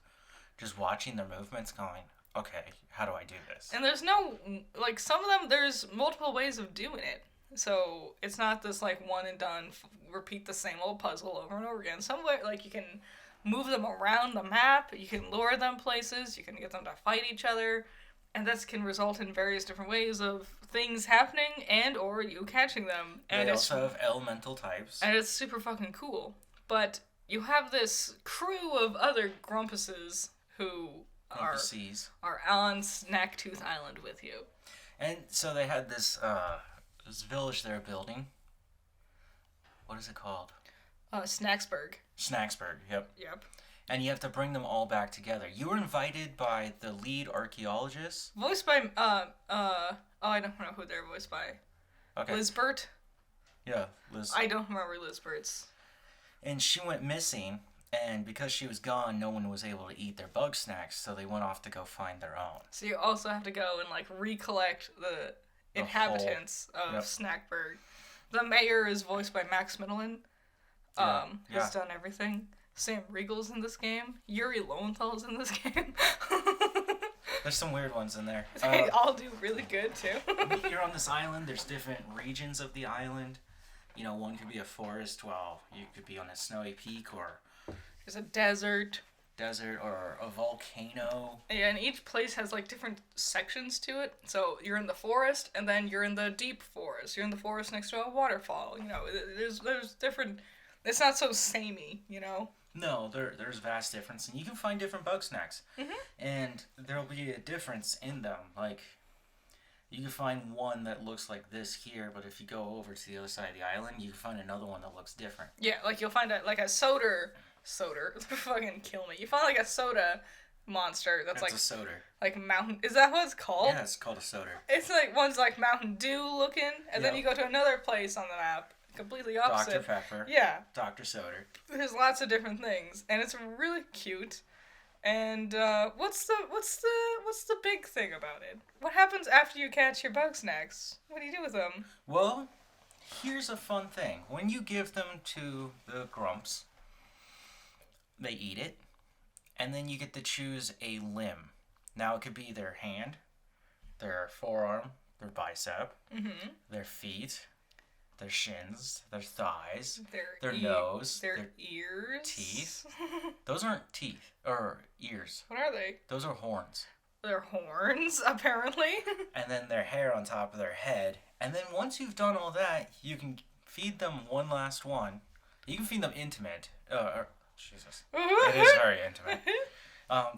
just watching their movements going, okay, how do I do this? And there's no, like, some of them, there's multiple ways of doing it. So it's not this, like, one and done, repeat the same old puzzle over and over again. Somewhere, like, you can move them around the map, you can lure them places, you can get them to fight each other, and that can result in various different ways of things happening and or you catching them. And they also have elemental types. And it's super fucking cool. But you have this crew of other Grumpuses who Grumpuses are on Snacktooth Island with you. And so they had this village they're building. What is it called? Snacksburg. Snacksburg, yep. Yep. And you have to bring them all back together. You were invited by the lead archaeologist. Voiced by, I don't know who they're voiced by. Okay. Lizbert? Yeah, Liz. I don't remember Lizbert's. And she went missing, and because she was gone, no one was able to eat their Bugsnax, so they went off to go find their own. So you also have to go and, like, recollect the inhabitants of Snackburg. The mayor is voiced by Max Mittelman. Who's done everything. Sam Riegel's in this game. Yuri Lowenthal's in this game. There's some weird ones in there. They all do really good, too. You're on this island. There's different regions of the island. You know, one could be a forest, while you could be on a snowy peak, or... There's a desert. Or a volcano. Yeah, and each place has, like, different sections to it. So you're in the forest, and then you're in the deep forest. You're in the forest next to a waterfall. You know, there's different... It's not so samey, you know? No, there's vast difference, and you can find different Bugsnax. Mm-hmm. And there'll be a difference in them. Like, you can find one that looks like this here, but if you go over to the other side of the island, you can find another one that looks different. Yeah, like you'll find a soda, fucking kill me. You find like a soda monster that's like a soda. Like mountain. Is that what it's called? Yeah, it's called a soda. It's like one's like Mountain Dew looking, and then you go to another place on the map, completely opposite. Dr. Pepper. Yeah. Dr. Soda. There's lots of different things, and it's really cute. And what's the big thing about it? What happens after you catch your Bugsnax? What do you do with them? Well, here's a fun thing. When you give them to the Grumps, they eat it, and then you get to choose a limb. Now, it could be their hand, their forearm, their bicep, their feet, their shins, their thighs, their nose, their ears, teeth. Those aren't teeth, or ears. What are they? Those are horns. Their horns, apparently. And then their hair on top of their head. And then once you've done all that, you can feed them one last one. You can feed them intimate. Jesus. It is very intimate.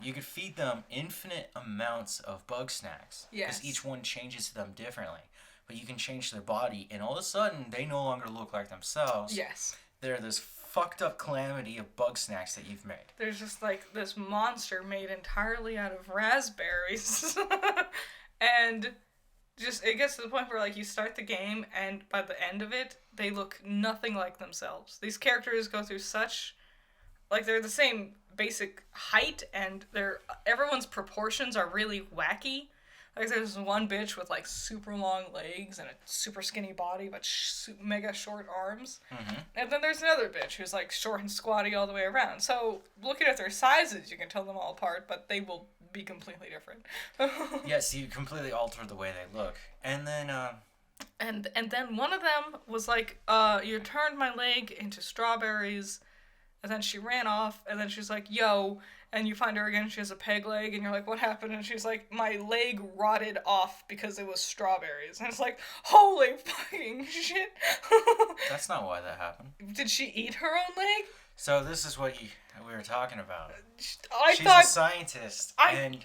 You could feed them infinite amounts of Bugsnax. Yes. Because each one changes them differently. But you can change their body, and all of a sudden, they no longer look like themselves. Yes. They're this fucked up calamity of Bugsnax that you've made. There's just like this monster made entirely out of raspberries. And just it gets to the point where like you start the game, and by the end of it, they look nothing like themselves. These characters go through such... Like, they're the same basic height, and everyone's proportions are really wacky. Like, there's one bitch with, like, super long legs and a super skinny body, but mega short arms. Mm-hmm. And then there's another bitch who's, like, short and squatty all the way around. So, looking at their sizes, you can tell them all apart, but they will be completely different. Yes, you completely alter the way they look. And then, And then one of them was like, you turned my leg into strawberries... And then she ran off, and then she's like, yo, and you find her again, she has a peg leg, and you're like, what happened? And she's like, my leg rotted off because it was strawberries. And it's like, holy fucking shit. That's not why that happened. Did she eat her own leg? So this is what we were talking about. She's a scientist, and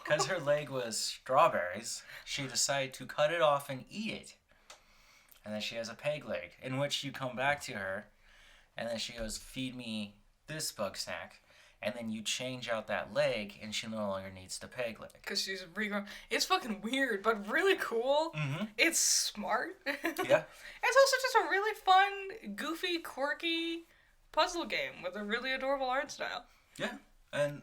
because her leg was strawberries, she decided to cut it off and eat it. And then she has a peg leg, in which you come back to her, and then she goes, feed me this Bugsnax. And then you change out that leg, and she no longer needs the peg leg. Because she's regrown. It's fucking weird, but really cool. Mm-hmm. It's smart. Yeah. It's also just a really fun, goofy, quirky puzzle game with a really adorable art style. Yeah. And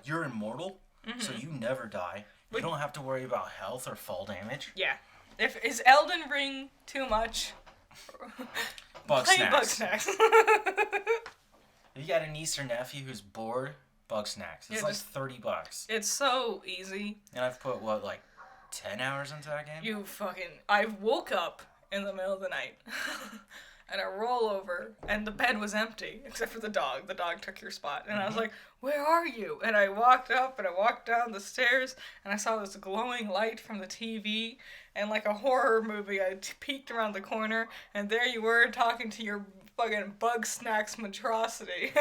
you're immortal, so you never die. You don't have to worry about health or fall damage. Yeah. Is Elden Ring too much... Play Bugsnax. If you got a niece or nephew who's bored, Bugsnax. It's like $30. It's so easy. And I've put, 10 hours into that game? I woke up in the middle of the night. And I roll over, and the bed was empty, except for the dog. The dog took your spot. And I was like, where are you? And I walked up, and I walked down the stairs, and I saw this glowing light from the TV. And like a horror movie, I peeked around the corner, and there you were talking to your fucking Bugsnax monstrosity.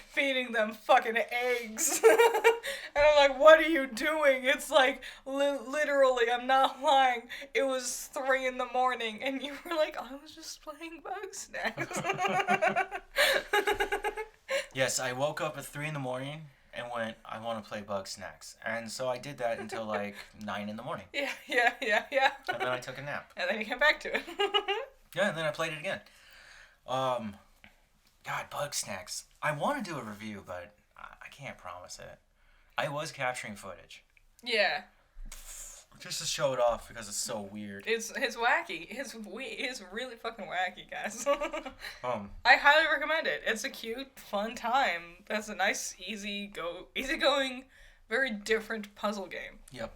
Feeding them fucking eggs. And I'm like, what are you doing? It's like, literally, I'm not lying. It was 3 in the morning, and you were like, I was just playing Bugsnax. Yes, I woke up at 3 in the morning and went, I want to play Bugsnax. And so I did that until like 9 in the morning. Yeah. And then I took a nap. And then you came back to it. Yeah, and then I played it again. God, Bugsnax. I want to do a review, but I can't promise it. I was capturing footage. Yeah. Just to show it off because it's so weird. It's wacky. It's really fucking wacky, guys. I highly recommend it. It's a cute, fun time. That's a nice, easygoing, very different puzzle game. Yep.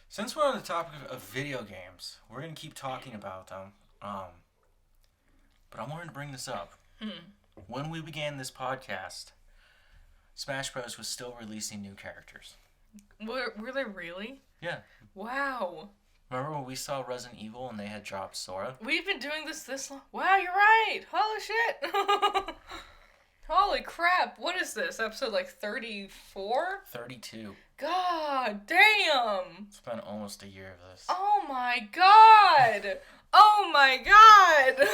Since we're on the topic of video games, we're gonna keep talking about them. But I wanted to bring this up. When we began this podcast, Smash Bros. Was still releasing new characters. Were they really? Yeah. Wow. Remember when we saw Resident Evil and they had dropped Sora? We've been doing this long. Wow, you're right. Holy shit. Holy crap. What is this? Episode like 34? 32. God damn. It's been almost a year of this. Oh my god. Oh my god.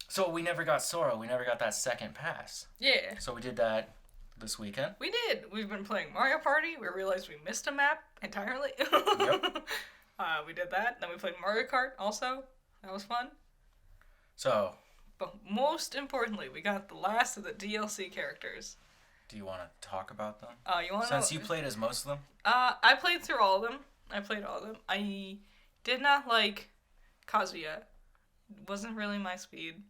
So we never got Sora. We never got that second pass. Yeah. So we did that this weekend. We did. We've been playing Mario Party. We realized we missed a map entirely. Yep. We did that. Then we played Mario Kart also. That was fun. So. But most importantly, we got the last of the DLC characters. Do you want to talk about them? You want to? Since you played as most of them. I played through all of them. I did not like Kazuya. Wasn't really my speed.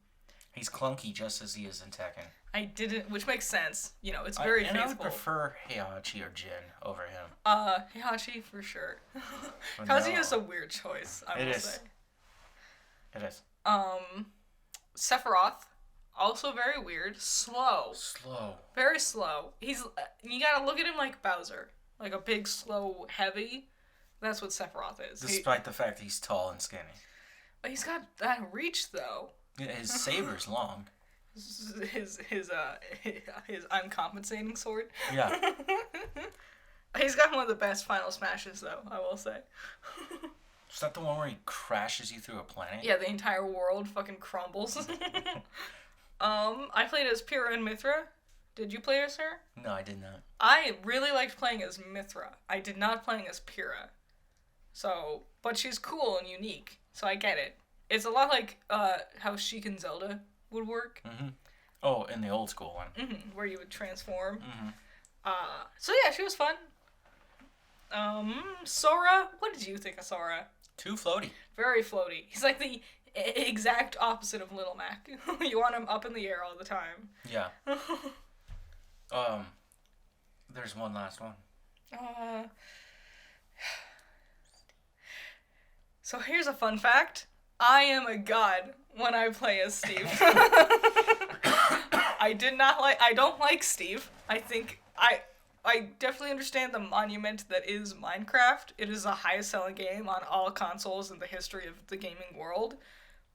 He's clunky just as he is in Tekken. I didn't, which makes sense. You know, it's very faithful. I would prefer Heihachi or Jin over him. Heihachi for sure. Kazuya's a weird choice, I will say. It is. Sephiroth, also very weird. Slow. Very slow. You gotta look at him like Bowser. Like a big, slow, heavy. That's what Sephiroth is. Despite the fact that he's tall and skinny. He's got that reach, though. Yeah, his saber's long. His uncompensating sword. Yeah. He's got one of the best final smashes, though, I will say. Is that the one where he crashes you through a planet? Yeah, the entire world fucking crumbles. I played as Pyrrha and Mithra. Did you play as her? No, I did not. I really liked playing as Mithra. I did not playing as Pyrrha. So, but she's cool and unique, so I get it. It's a lot like how Sheik and Zelda would work. Mm-hmm. Oh, in the old school one. Mm-hmm, where you would transform. Mm-hmm. So yeah, she was fun. Sora, what did you think of Sora? Too floaty. Very floaty. He's like the exact opposite of Little Mac. You want him up in the air all the time. Yeah. There's one last one. So here's a fun fact. I am a god when I play as Steve. I don't like Steve. I definitely understand the monument that is Minecraft. It is the highest selling game on all consoles in the history of the gaming world,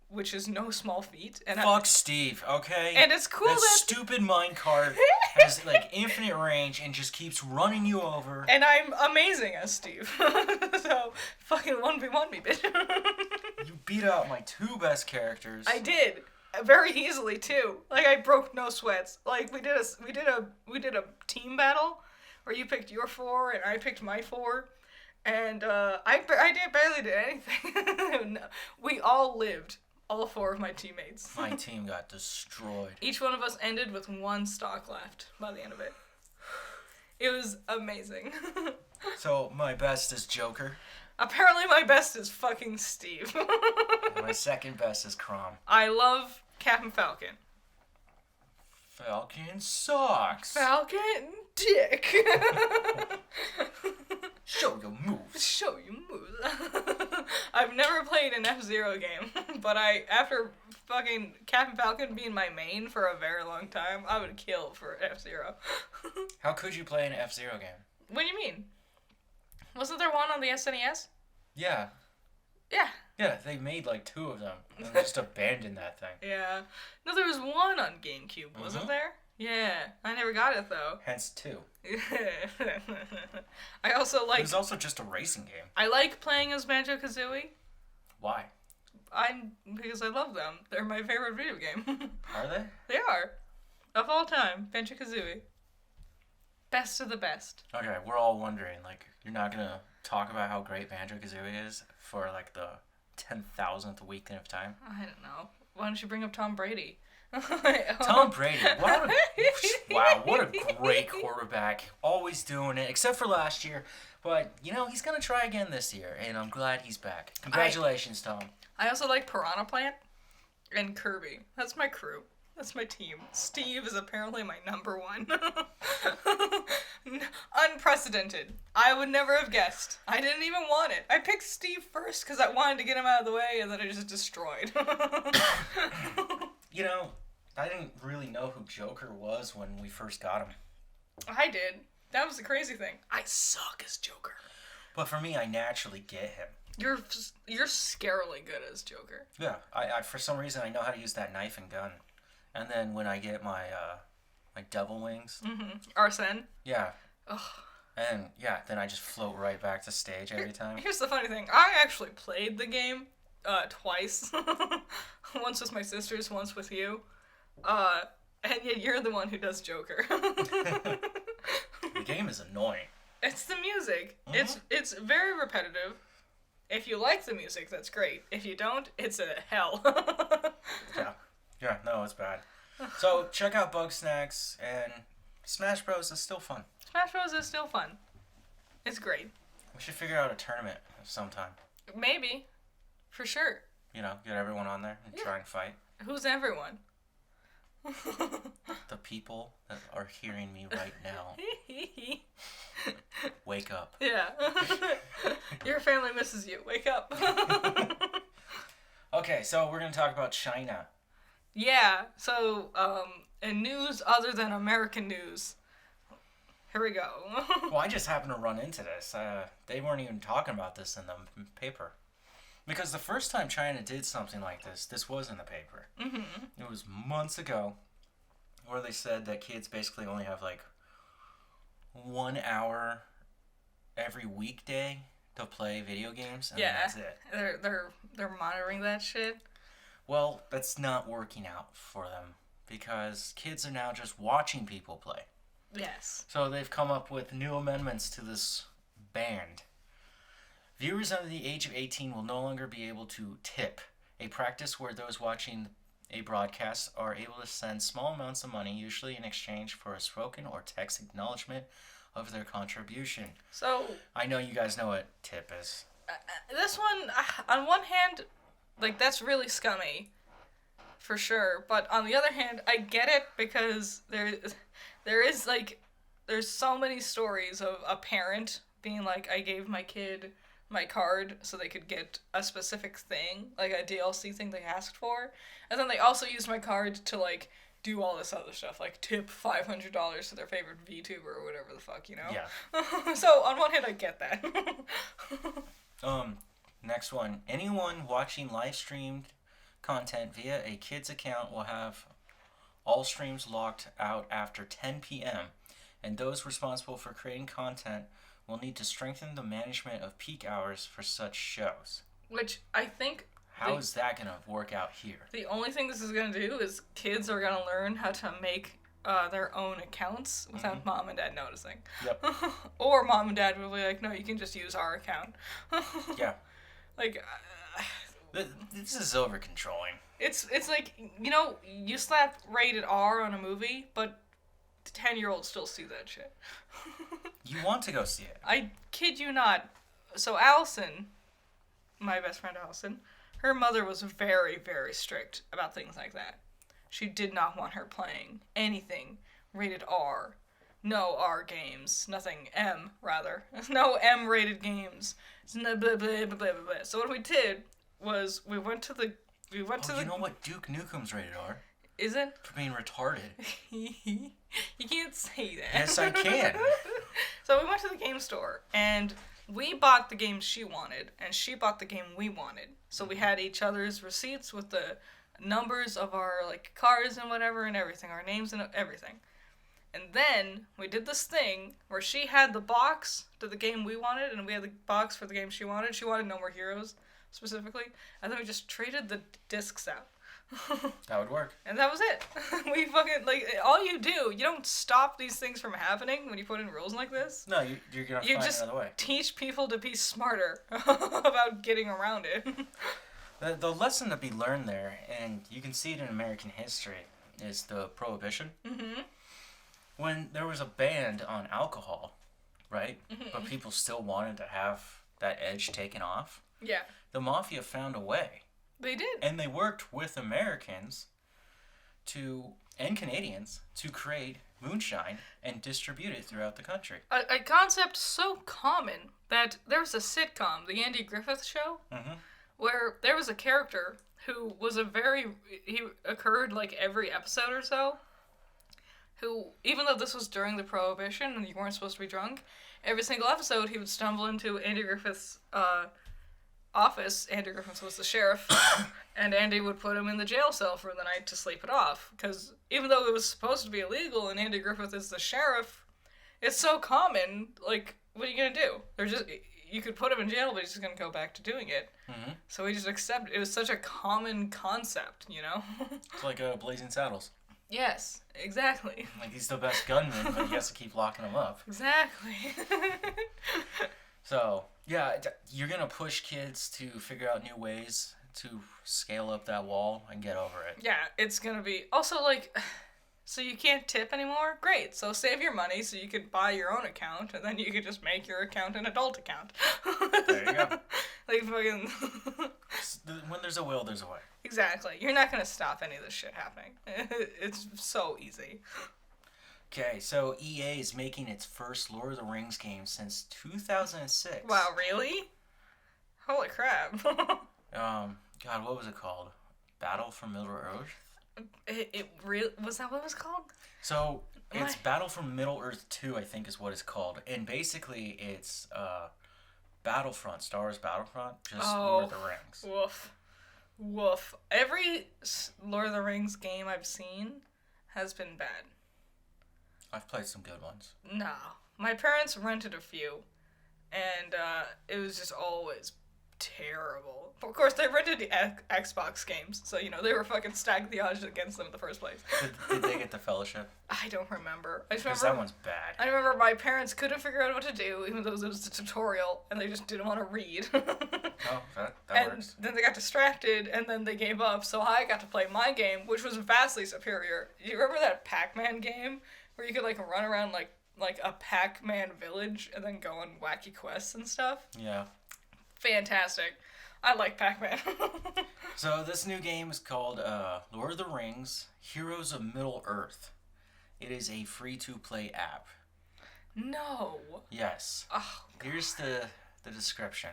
which is no small feat. And Fuck Steve, okay? And it's cool that stupid minecart has like infinite range and just keeps running you over. And I'm amazing as Steve. So fucking 1v1 me, bitch. You beat out my 2 best characters. I did. Very easily too. Like I broke no sweats. Like we did a team battle where you picked your 4 and I picked my 4, and I barely did anything. No, we all lived. All 4 of my teammates. My team got destroyed. Each one of us ended with 1 stock left by the end of it. It was amazing. So my best is Joker. Apparently my best is fucking Steve. My second best is Chrom. I love Captain Falcon. Falcon sucks. Falcon dick. Show your moves. Show your moves. I've never played an F-Zero game, but after fucking Captain Falcon being my main for a very long time, I would kill for F-Zero. How could you play an F-Zero game? What do you mean? Wasn't there one on the SNES? Yeah. Yeah. Yeah, they made like 2 of them and just abandoned that thing. Yeah. No, there was one on GameCube, wasn't there? Yeah. I never got it, though. Hence 2. I also like... It was also just a racing game. I like playing as Banjo-Kazooie. Why? Because I love them. They're my favorite video game. Are they? They are. Of all time, Banjo-Kazooie. Best of the best. Okay, we're all wondering, like, you're not gonna talk about how great Banjo-Kazooie is for, like, the 10,000th week of time? I don't know. Why don't you bring up Tom Brady? Tom Brady, wow, what a great quarterback. Always doing it, except for last year. But, he's going to try again this year, and I'm glad he's back. Congratulations, Tom. I also like Piranha Plant and Kirby. That's my crew. That's my team. Steve is apparently my number 1. Unprecedented. I would never have guessed. I didn't even want it. I picked Steve first because I wanted to get him out of the way, and then I just destroyed. I didn't really know who Joker was when we first got him. I did. That was the crazy thing. I suck as Joker. But for me, I naturally get him. You're scarily good as Joker. Yeah, I for some reason I know how to use that knife and gun, and then when I get my my devil wings, Arsene. Yeah. Ugh. And yeah, then I just float right back to stage every time. Here's the funny thing: I actually played the game twice. Once with my sisters, once with you. And yet you're the one who does Joker. The game is annoying. It's the music. It's very repetitive. If you like the music, that's great. If you don't, it's a hell. Yeah, no, it's bad. So check out Bugsnax, and Smash Bros is still fun. Smash Bros is still fun. It's great. We should figure out a tournament sometime. Maybe. For sure. Get everyone on there and try and fight. Who's everyone? The people that are hearing me right now. Wake up. Yeah. Your family misses you. Wake up. Okay, so we're going to talk about China. Yeah, so, in news other than American news. Here we go. Well, I just happened to run into this. They weren't even talking about this in the paper. Because the first time China did something like this was in the paper. Mm-hmm. It was months ago, where they said that kids basically only have like 1 hour every weekday to play video games, and that's it. They're monitoring that shit. Well, that's not working out for them because kids are now just watching people play. Yes. So they've come up with new amendments to this ban. Viewers under the age of 18 will no longer be able to tip, a practice where those watching a broadcast are able to send small amounts of money, usually in exchange for a spoken or text acknowledgement of their contribution. So I know you guys know what tip is. This one, on one hand, like, that's really scummy, for sure. But on the other hand, I get it because there's so many stories of a parent being like, I gave my kid my card so they could get a specific thing, like a DLC thing they asked for, and then they also used my card to like do all this other stuff, like tip $500 to their favorite VTuber or whatever the fuck, Yeah. So on one hand, I get that. Next one. Anyone watching live streamed content via a kid's account will have all streams locked out after 10 p.m. and those responsible for creating content will need to strengthen the management of peak hours for such shows. Which I think... How is that going to work out here? The only thing this is going to do is kids are going to learn how to make their own accounts without mom and dad noticing. Yep. Or mom and dad will be like, no, you can just use our account. Yeah. Like... this is over-controlling. It's like, you slap rated R on a movie, but 10-year-olds still see that shit. You want to go see it. I kid you not. So Allison, my best friend Allison, her mother was very, very strict about things like that. She did not want her playing anything rated R. No R games. Nothing M, rather. No M-rated games. Blah, blah, blah, blah, blah, blah. So what we did was we went to the... You know what? Duke Nukem's rated R. Is it? For being retarded. You can't say that. Yes, I can. So we went to the game store, and we bought the game she wanted, and she bought the game we wanted. So we had each other's receipts with the numbers of our like cars and whatever and everything, our names and everything. And then we did this thing where she had the box to the game we wanted, and we had the box for the game she wanted. She wanted No More Heroes specifically, and then we just traded the discs out. That would work. And that was it. We fucking, like, all you do, you don't stop these things from happening when you put in rules like this. No, you're gonna find another way. Teach people to be smarter about getting around it. The lesson to be learned there, and you can see it in American history, is the Prohibition. Mm-hmm. When there was a ban on alcohol, right? Mm-hmm. But people still wanted to have that edge taken off. Yeah. The Mafia found a way. They did. And they worked with Americans and Canadians to create moonshine and distribute it throughout the country. A concept so common that there was a sitcom, The Andy Griffith Show, where there was a character who was he occurred like every episode or so, who, even though this was during the Prohibition and you weren't supposed to be drunk, every single episode he would stumble into Andy Griffith's office. Andy Griffith was the sheriff, and Andy would put him in the jail cell for the night to sleep it off. Because even though it was supposed to be illegal and Andy Griffith is the sheriff, it's so common, like, what are you going to do? You could put him in jail, but he's just going to go back to doing it. Mm-hmm. So we just accept it. It was such a common concept, you know? It's like Blazing Saddles. Yes, exactly. Like, he's the best gunman, but he has to keep locking him up. Exactly. So, yeah, you're going to push kids to figure out new ways to scale up that wall and get over it. Yeah, it's going to be... Also, like, so you can't tip anymore? Great. So save your money so you could buy your own account, and then you could just make your account an adult account. There you go. Like, fucking... When there's a will, there's a way. Exactly. You're not going to stop any of this shit happening. It's so easy. Okay, so EA is making its first Lord of the Rings game since 2006. Wow, really? Holy crap. God, what was it called? Battle for Middle-earth? It really... Was that what it was called? So, it's Battle for Middle-earth 2, I think is what it's called. And basically, it's Battlefront, Star Wars Battlefront, just Lord of the Rings. Woof. Every Lord of the Rings game I've seen has been bad. I've played some good ones. No. My parents rented a few, and it was just always terrible. Of course, they rented the Xbox games, so, you know, they were fucking stacked the odds against them in the first place. Did they get the Fellowship? I don't remember. Because that one's bad. I remember my parents couldn't figure out what to do, even though it was a tutorial, and they just didn't want to read. Oh, that works. And then they got distracted, and then they gave up, so I got to play my game, which was vastly superior. You remember that Pac-Man game? Where you could, like, run around, like a Pac-Man village and then go on wacky quests and stuff? Yeah. Fantastic. I like Pac-Man. So, this new game is called Lord of the Rings, Heroes of Middle-earth. It is a free-to-play app. No. Yes. Oh, here's the description.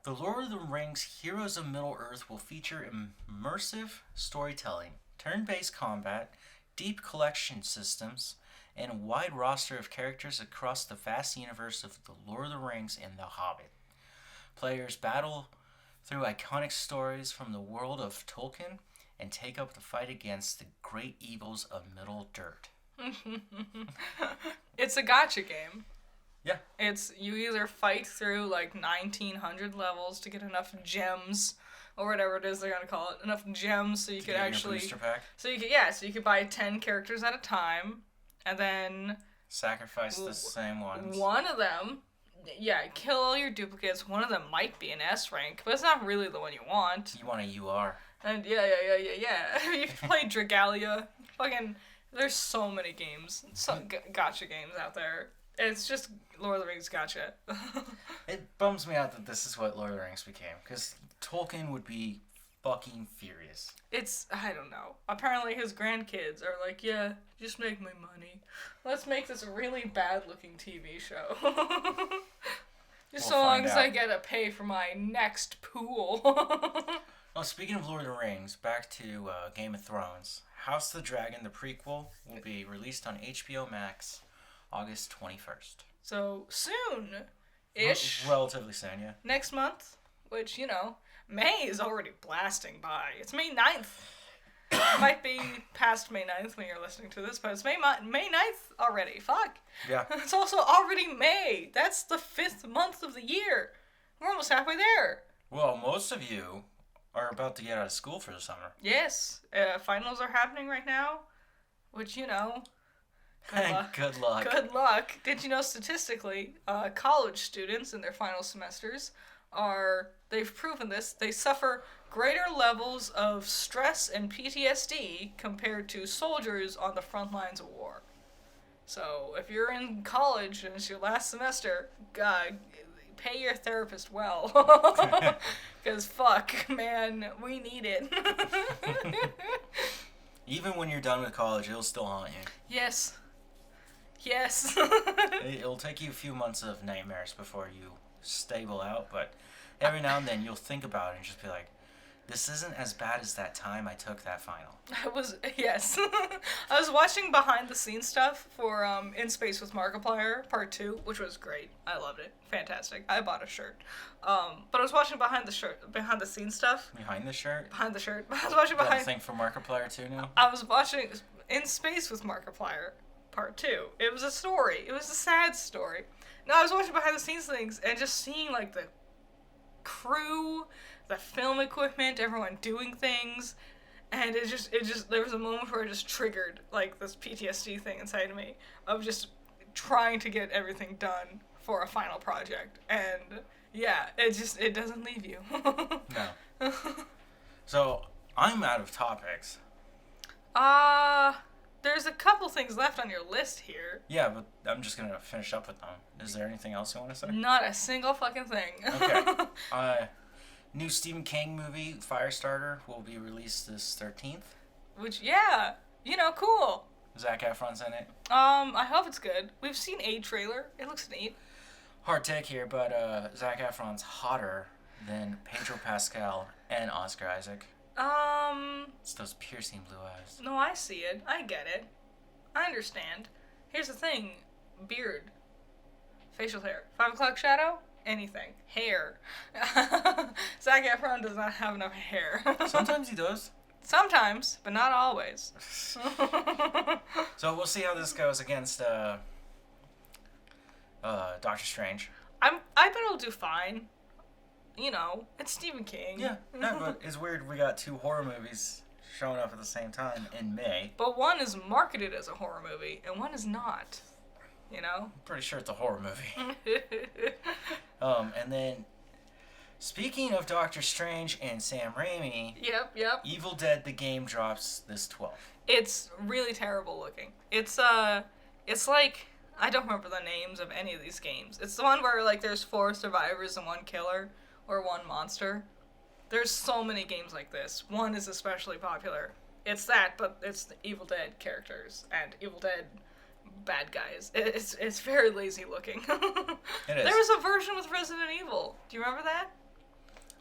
The Lord of the Rings, Heroes of Middle-earth will feature immersive storytelling, turn-based combat, deep collection systems, and a wide roster of characters across the vast universe of The Lord of the Rings and The Hobbit. Players battle through iconic stories from the world of Tolkien and take up the fight against the great evils of Middle-earth. It's a gacha game. Yeah. It's, you either fight through like 1900 levels to get enough gems, or whatever it is they're gonna call it, enough gems so you could actually... Your booster pack? So you could buy 10 characters at a time, and then... Sacrifice the same ones. One of them, kill all your duplicates. One of them might be an S rank, but it's not really the one you want. You want a UR. And yeah. You play Dragalia. Fucking, there's so many games, gacha games out there. It's just Lord of the Rings gacha. It bums me out that this is what Lord of the Rings became, because Tolkien would be fucking furious. I don't know. Apparently his grandkids are like, yeah, just make my money. Let's make this really bad-looking TV show. So long as I get to pay for my next pool. Oh, speaking of Lord of the Rings, back to Game of Thrones. House of the Dragon, the prequel, will be released on HBO Max August 21st. So, soon. ish. Relatively soon, yeah. Next month, which, you know, May is already blasting by. It's May 9th. It might be past May 9th when you're listening to this, but it's May 9th already. Fuck. Yeah. It's also already May. That's the 5th month of the year. We're almost halfway there. Well, most of you are about to get out of school for the summer. Yes. Finals are happening right now, which, you know... Good luck. Good luck. Good luck. Did you know statistically, college students in their final semesters they've proven this, they suffer greater levels of stress and PTSD compared to soldiers on the front lines of war. So if you're in college and it's your last semester, pay your therapist well. Because fuck, man, we need it. Even when you're done with college, it'll still haunt you. Yes. Yes. It'll take you a few months of nightmares before you stable out, but every now and then you'll think about it and just be like, this isn't as bad as that time I took that final. Yes. I was watching behind the scenes stuff for In Space with Markiplier Part 2, which was great. I loved it. Fantastic. I bought a shirt. But I was watching behind the scenes stuff. Behind the shirt? Behind the shirt. I was watching behind... Got a thing for Markiplier 2 now? I was watching In Space with Markiplier Part 2. It was a story. It was a sad story. No, I was watching behind the scenes things and just seeing like the crew, the film equipment, everyone doing things, and it just there was a moment where it just triggered like this PTSD thing inside of me of just trying to get everything done for a final project. And yeah, it doesn't leave you. No. So, I'm out of topics. There's a couple things left on your list here. Yeah, but I'm just gonna finish up with them. Is there anything else you want to say? Not a single fucking thing. Okay. New Stephen King movie, Firestarter, will be released this 13th. Which, yeah, you know, cool. Zac Efron's in it. I hope it's good. We've seen a trailer. It looks neat. Hard take here, but Zac Efron's hotter than Pedro Pascal and Oscar Isaac. It's those piercing blue eyes. No, I see it. I get it. I understand. Here's the thing. Beard. Facial hair. 5 o'clock shadow? Anything. Hair. Zac Efron does not have enough hair. Sometimes he does. Sometimes, but not always. So we'll see how this goes against Doctor Strange. I bet it'll do fine. You know, it's Stephen King. Yeah, no, but it's weird we got 2 horror movies showing up at the same time in May. But one is marketed as a horror movie, and one is not. You know? I'm pretty sure it's a horror movie. And then, speaking of Doctor Strange and Sam Raimi... Yep. Evil Dead the game drops this 12th. It's really terrible looking. It's like... I don't remember the names of any of these games. It's the one where, like, there's 4 survivors and 1 killer. Or 1 monster. There's so many games like this. One is especially popular. It's that, but it's the Evil Dead characters and Evil Dead bad guys. It's very lazy looking. It is. There was a version with Resident Evil. Do you remember that?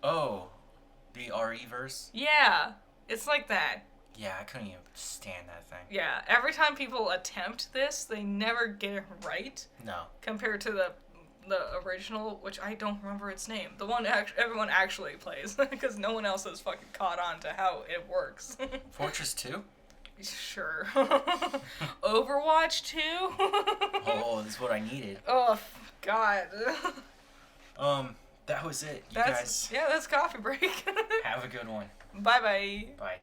Oh, the RE-verse? Yeah, it's like that. Yeah, I couldn't even stand that thing. Yeah, every time people attempt this, they never get it right. No. Compared to the original, which I don't remember its name. The one everyone actually plays, because no one else has fucking caught on to how it works. Fortress 2? Sure. Overwatch 2? Oh, that's what I needed. Oh, God. That was it. You guys... Yeah, that's coffee break. Have a good one. Bye-bye. Bye.